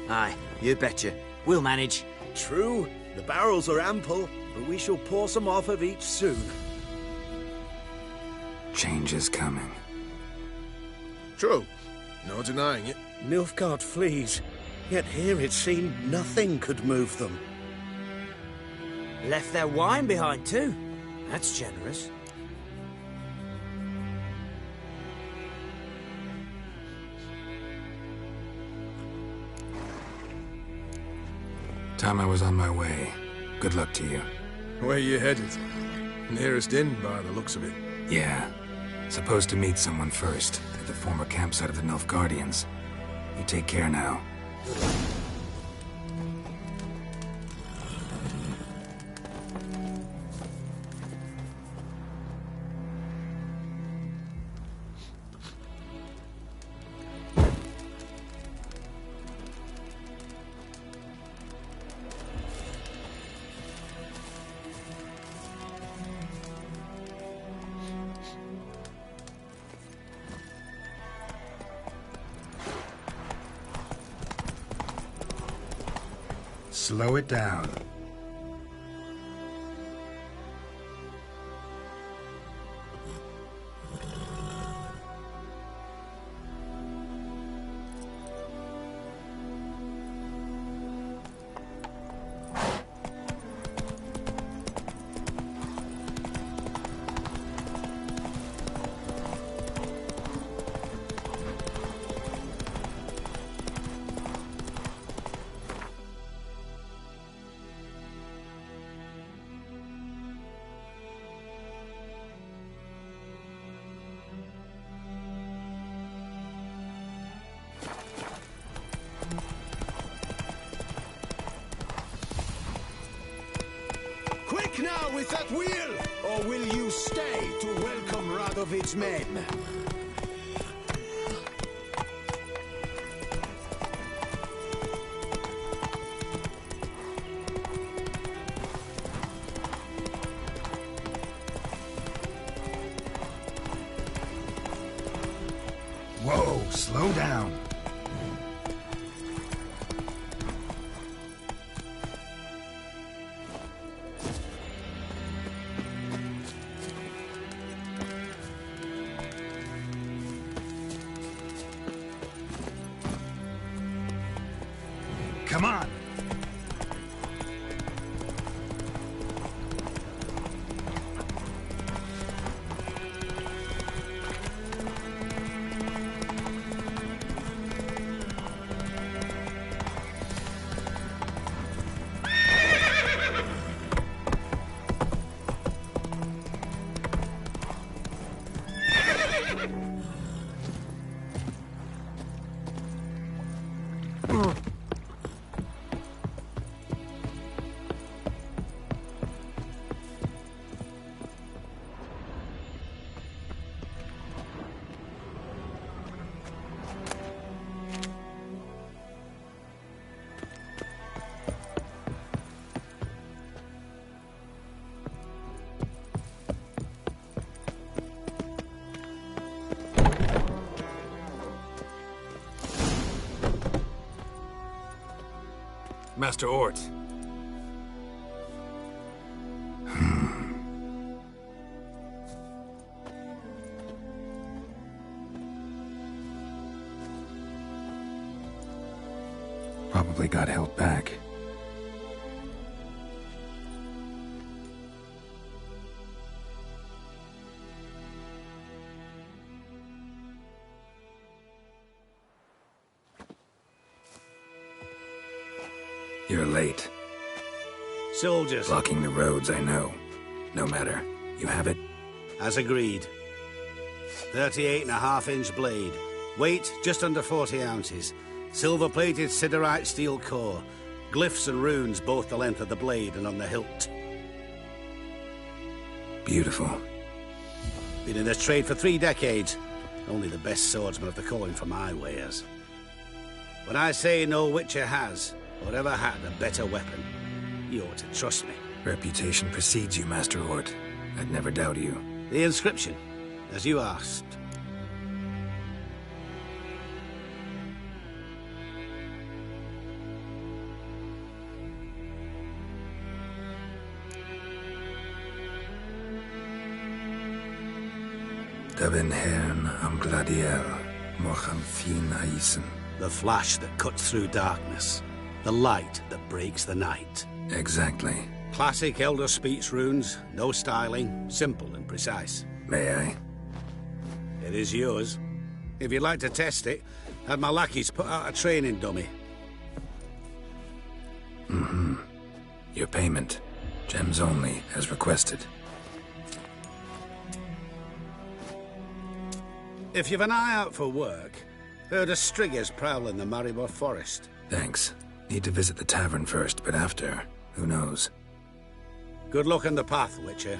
Aye, you betcha. We'll manage. True, the barrels are ample, but we shall pour some off of each soon. Change is coming. True. No denying it. Nilfgaard flees, yet here it seemed nothing could move them. Left their wine behind too. That's generous. Time I was on my way. Good luck to you. Where you headed? Nearest inn, by the looks of it. Yeah. Supposed to meet someone first, at the former campsite of the Nilfgaardians. You take care now. Slow it down. with that wheel, or will you stay to welcome Radovid's men? Whoa, slow down. Come on. Master Aard. Probably got held back. You're late. Soldiers. Blocking the roads, I know. No matter. You have it? As agreed. 38.5-inch blade. Weight just under 40 ounces. Silver-plated siderite steel core. Glyphs and runes both the length of the blade and on the hilt. Beautiful. Been in this trade for 3 decades. Only the best swordsmen of the calling for my wares. When I say no witcher has, or ever had, a better weapon, you ought to trust me. Reputation precedes you, Master Aard. I'd never doubt you. The inscription, as you asked. Daven hern am gladiel, mochan fin aisen. The flash that cuts through darkness. The light that breaks the night. Exactly. Classic Elder Speech runes, no styling, simple and precise. May I? It is yours. If you'd like to test it, have my lackeys put out a training dummy. Mm-hmm. Your payment. Gems only, as requested. If you've an eye out for work, heard of striggers prowling the Maribor forest. Thanks. Need to visit the tavern first, but after, who knows? Good luck on the path, Witcher.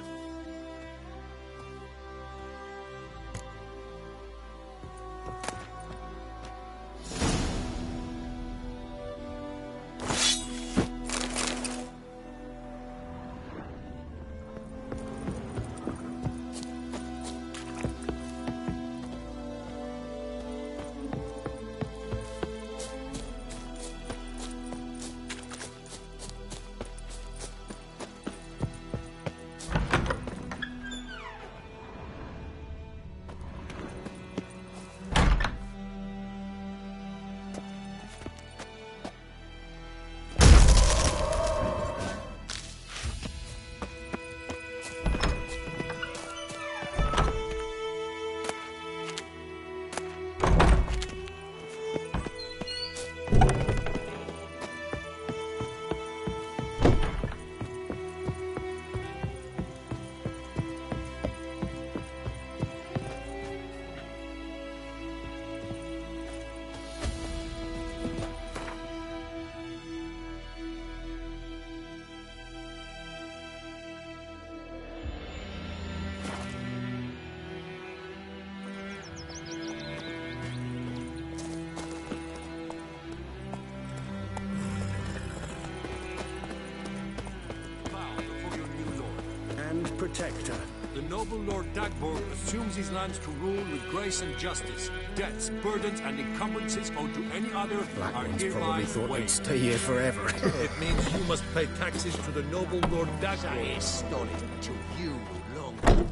protector. The noble Lord Dagborg assumes these lands to rule with grace and justice. Debts, burdens, and encumbrances owed to any other Black are ones hereby probably thought waived. they'd stay here forever. It means you must pay taxes to the noble Lord Dagborg. Stole it until you long.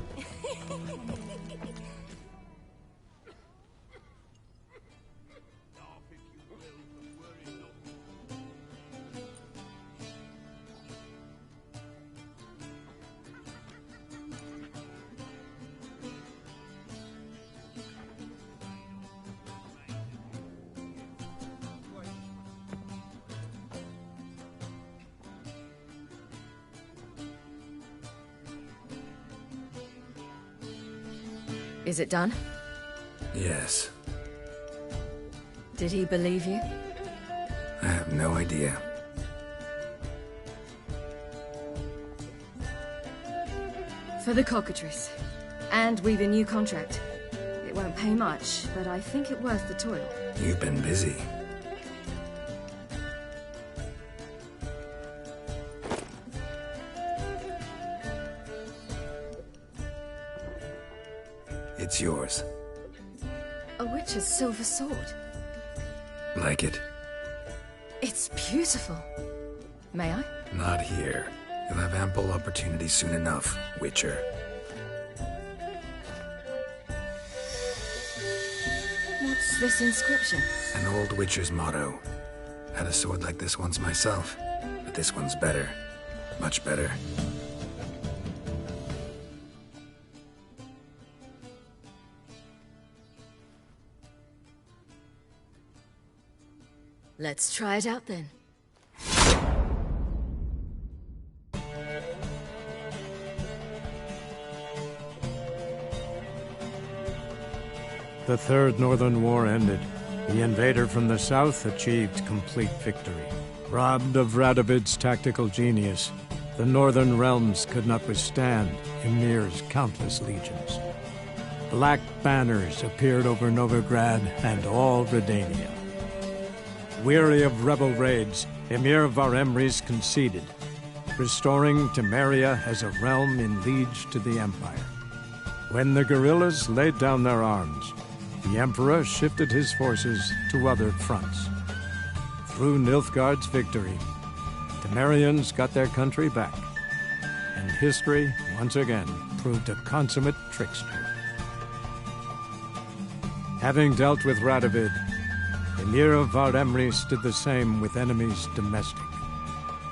Is it done? Yes. Did he believe you? I have no idea. For the cockatrice. And we've a new contract. It won't pay much, but I think it worth the toil. You've been busy. It's yours. A witch's silver sword. Like it? It's beautiful. May I? Not here. You'll have ample opportunity soon enough, Witcher. What's this inscription? An old Witcher's motto. Had a sword like this once myself, but this one's better. Much better. Let's try it out then. The Third Northern War ended. The invader from the south achieved complete victory. Robbed of Radovid's tactical genius, the northern realms could not withstand Ymir's countless legions. Black banners appeared over Novigrad and all Redania. Weary of rebel raids, Emir Varemres conceded, restoring Temeria as a realm in liege to the Empire. When the guerrillas laid down their arms, the Emperor shifted his forces to other fronts. Through Nilfgaard's victory, Temerians got their country back, and history once again proved a consummate trickster. Having dealt with Radovid, Emir of Varemres did the same with enemies domestic.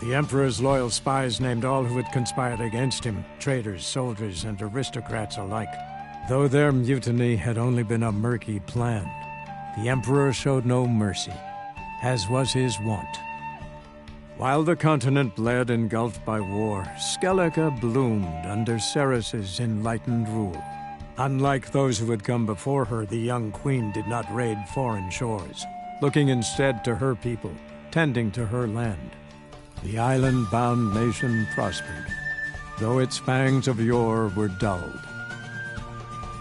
The Emperor's loyal spies named all who had conspired against him, traitors, soldiers, and aristocrats alike. Though their mutiny had only been a murky plan, the Emperor showed no mercy, as was his wont. While the continent bled engulfed by war, Skellige bloomed under Ceres's enlightened rule. Unlike those who had come before her, the young queen did not raid foreign shores, looking instead to her people, tending to her land. The island-bound nation prospered, though its fangs of yore were dulled.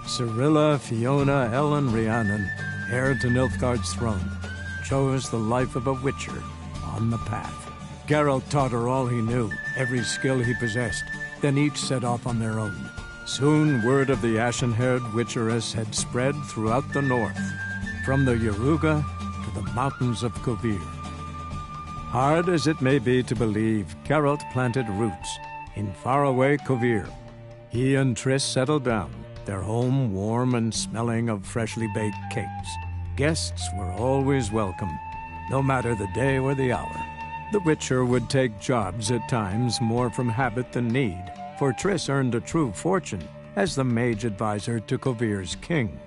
Cirilla, Fiona, Ellen, Rhiannon, heir to Nilfgaard's throne, chose the life of a witcher on the path. Geralt taught her all he knew, every skill he possessed, then each set off on their own. Soon word of the ashen-haired witcheress had spread throughout the north, from the Yaruga to the mountains of Kovir. Hard as it may be to believe, Geralt planted roots in faraway Kovir. He and Triss settled down, their home warm and smelling of freshly baked cakes. Guests were always welcome, no matter the day or the hour. The Witcher would take jobs at times more from habit than need, for Triss earned a true fortune as the mage advisor to Kovir's king.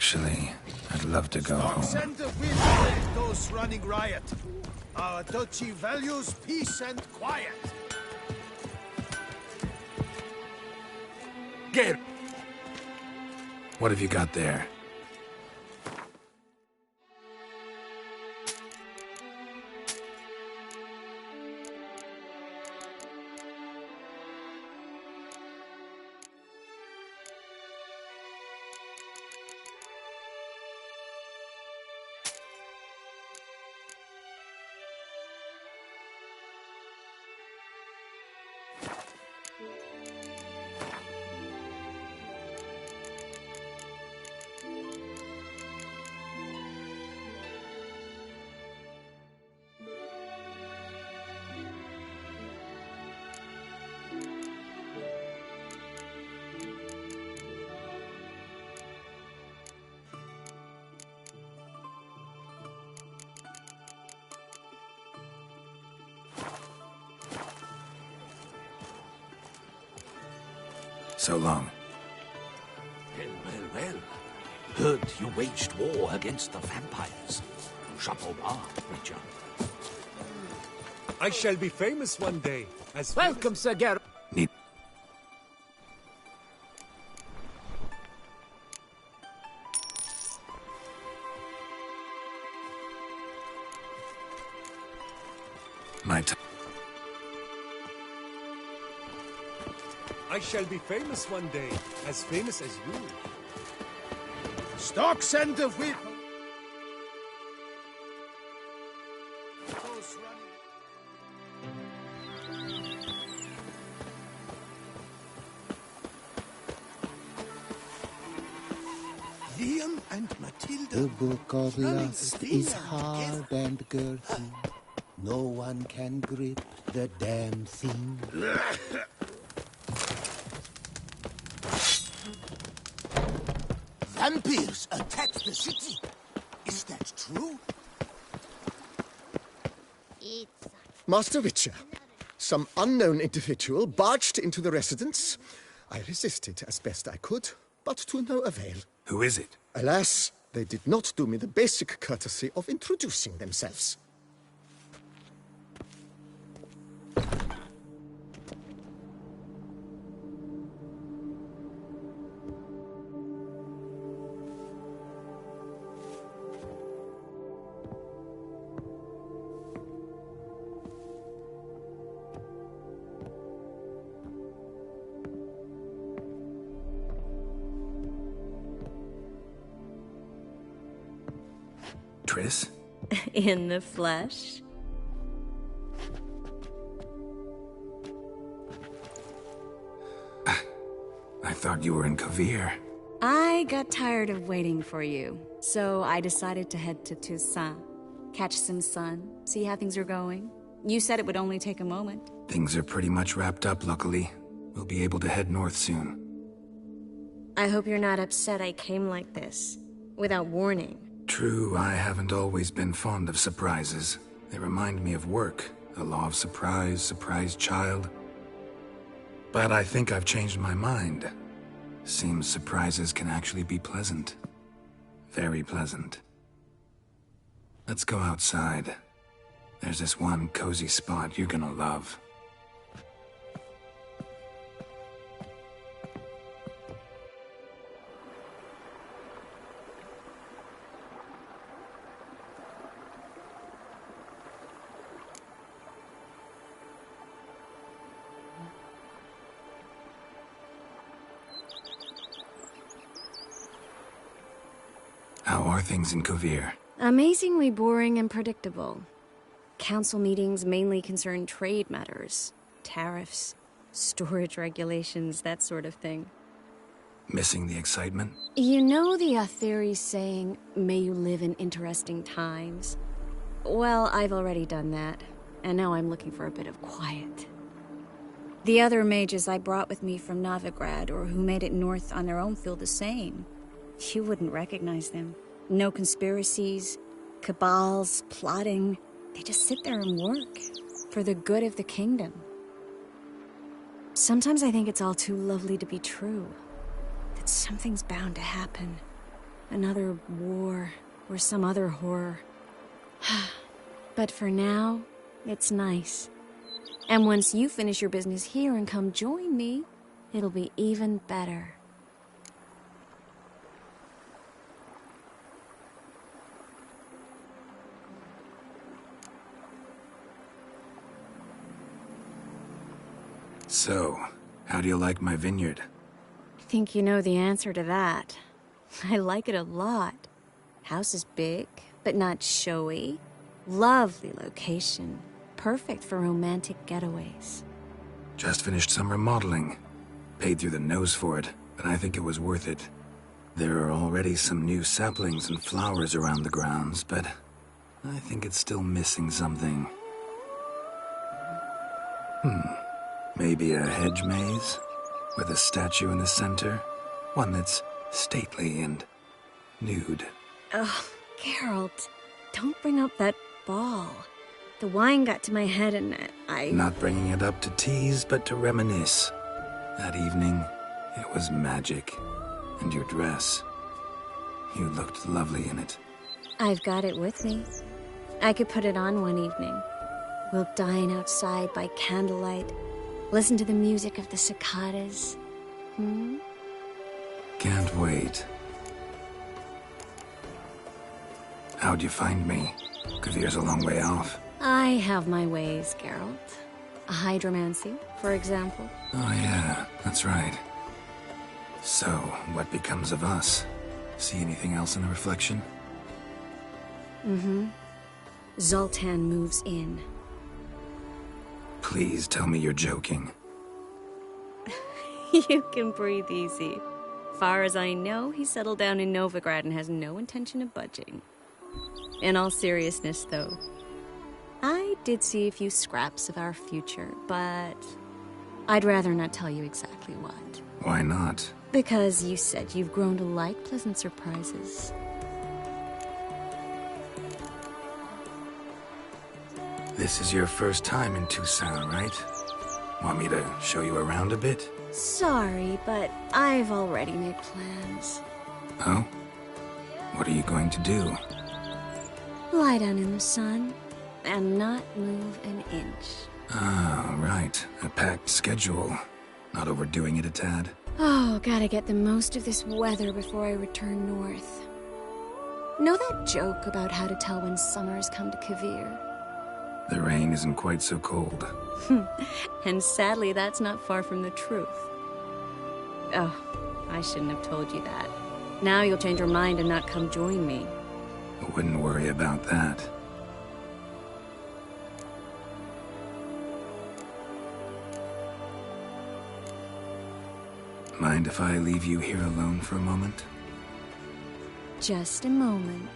Actually, I'd love to go home. Send the wind let those running riot. Our duchy values peace and quiet. Get. What have you got there? So long. Well. Heard you waged war against the vampires. Chapeau bas, Richard. I shall be famous one day. As welcome, Sir Geralt. Neat. My time. I shall be famous one day, as famous as you. Stock send the whip. Liam and Matilda. The book of lust is hard and girthy. No one can grip the damn thing. Vampires attacked the city. Is that true? Master Witcher, some unknown individual barged into the residence. I resisted as best I could, but to no avail. Who is it? Alas, they did not do me the basic courtesy of introducing themselves. Triss? In the flesh? I thought you were in Kavir. I got tired of waiting for you, so I decided to head to Toussaint. Catch some sun, see how things are going. You said it would only take a moment. Things are pretty much wrapped up, luckily. We'll be able to head north soon. I hope you're not upset I came like this, without warning. True, I haven't always been fond of surprises. They remind me of work, the law of surprise, surprise child. But I think I've changed my mind. Seems surprises can actually be pleasant. Very pleasant. Let's go outside. There's this one cozy spot you're gonna love. How are things in Kavir? Amazingly boring and predictable. Council meetings mainly concern trade matters, tariffs, storage regulations, that sort of thing. Missing the excitement? You know the Aetheri's saying, may you live in interesting times? Well, I've already done that, and now I'm looking for a bit of quiet. The other mages I brought with me from Novigrad, or who made it north on their own, feel the same. You wouldn't recognize them. No conspiracies, cabals, plotting. They just sit there and work for the good of the kingdom. Sometimes I think it's all too lovely to be true. That something's bound to happen. Another war, or some other horror. But for now, it's nice. And once you finish your business here and come join me, it'll be even better. So, how do you like my vineyard? I think you know the answer to that. I like it a lot. House is big, but not showy. Lovely location. Perfect for romantic getaways. Just finished some remodeling. Paid through the nose for it, but I think it was worth it. There are already some new saplings and flowers around the grounds, but I think it's still missing something. Maybe a hedge maze? With a statue in the center? One that's stately and nude. Ugh, Geralt, don't bring up that ball. The wine got to my head and I... Not bringing it up to tease, but to reminisce. That evening, it was magic. And your dress. You looked lovely in it. I've got it with me. I could put it on one evening. We'll dine outside by candlelight. Listen to the music of the cicadas. Can't wait. How'd you find me? Kvir's a long way off. I have my ways, Geralt. A hydromancy, for example. Oh yeah, that's right. So, what becomes of us? See anything else in the reflection? Zoltan moves in. Please tell me you're joking. You can breathe easy. Far as I know, he settled down in Novigrad and has no intention of budging. In all seriousness, though, I did see a few scraps of our future, but I'd rather not tell you exactly what. Why not? Because you said you've grown to like pleasant surprises. This is your first time in Toussaint, right? Want me to show you around a bit? Sorry, but I've already made plans. Oh? What are you going to do? Lie down in the sun and not move an inch. Ah, right. A packed schedule. Not overdoing it a tad. Oh, gotta get the most of this weather before I return north. Know that joke about how to tell when summer's come to Kvir? The rain isn't quite so cold. And sadly, that's not far from the truth. Oh, I shouldn't have told you that. Now you'll change your mind and not come join me. I wouldn't worry about that. Mind if I leave you here alone for a moment? Just a moment.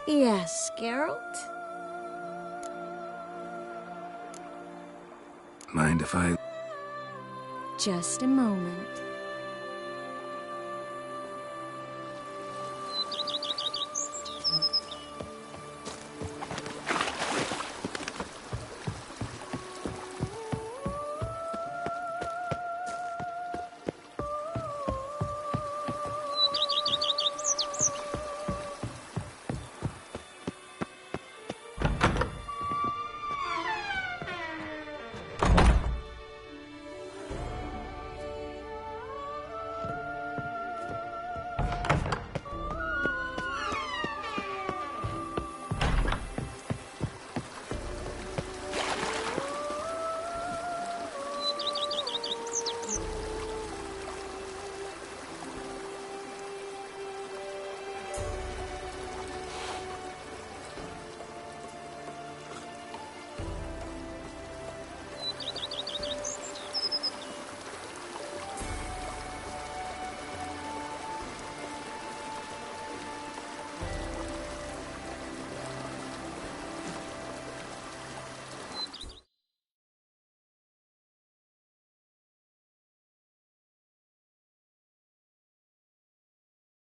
Yes, Geralt? Mind if I... Just a moment.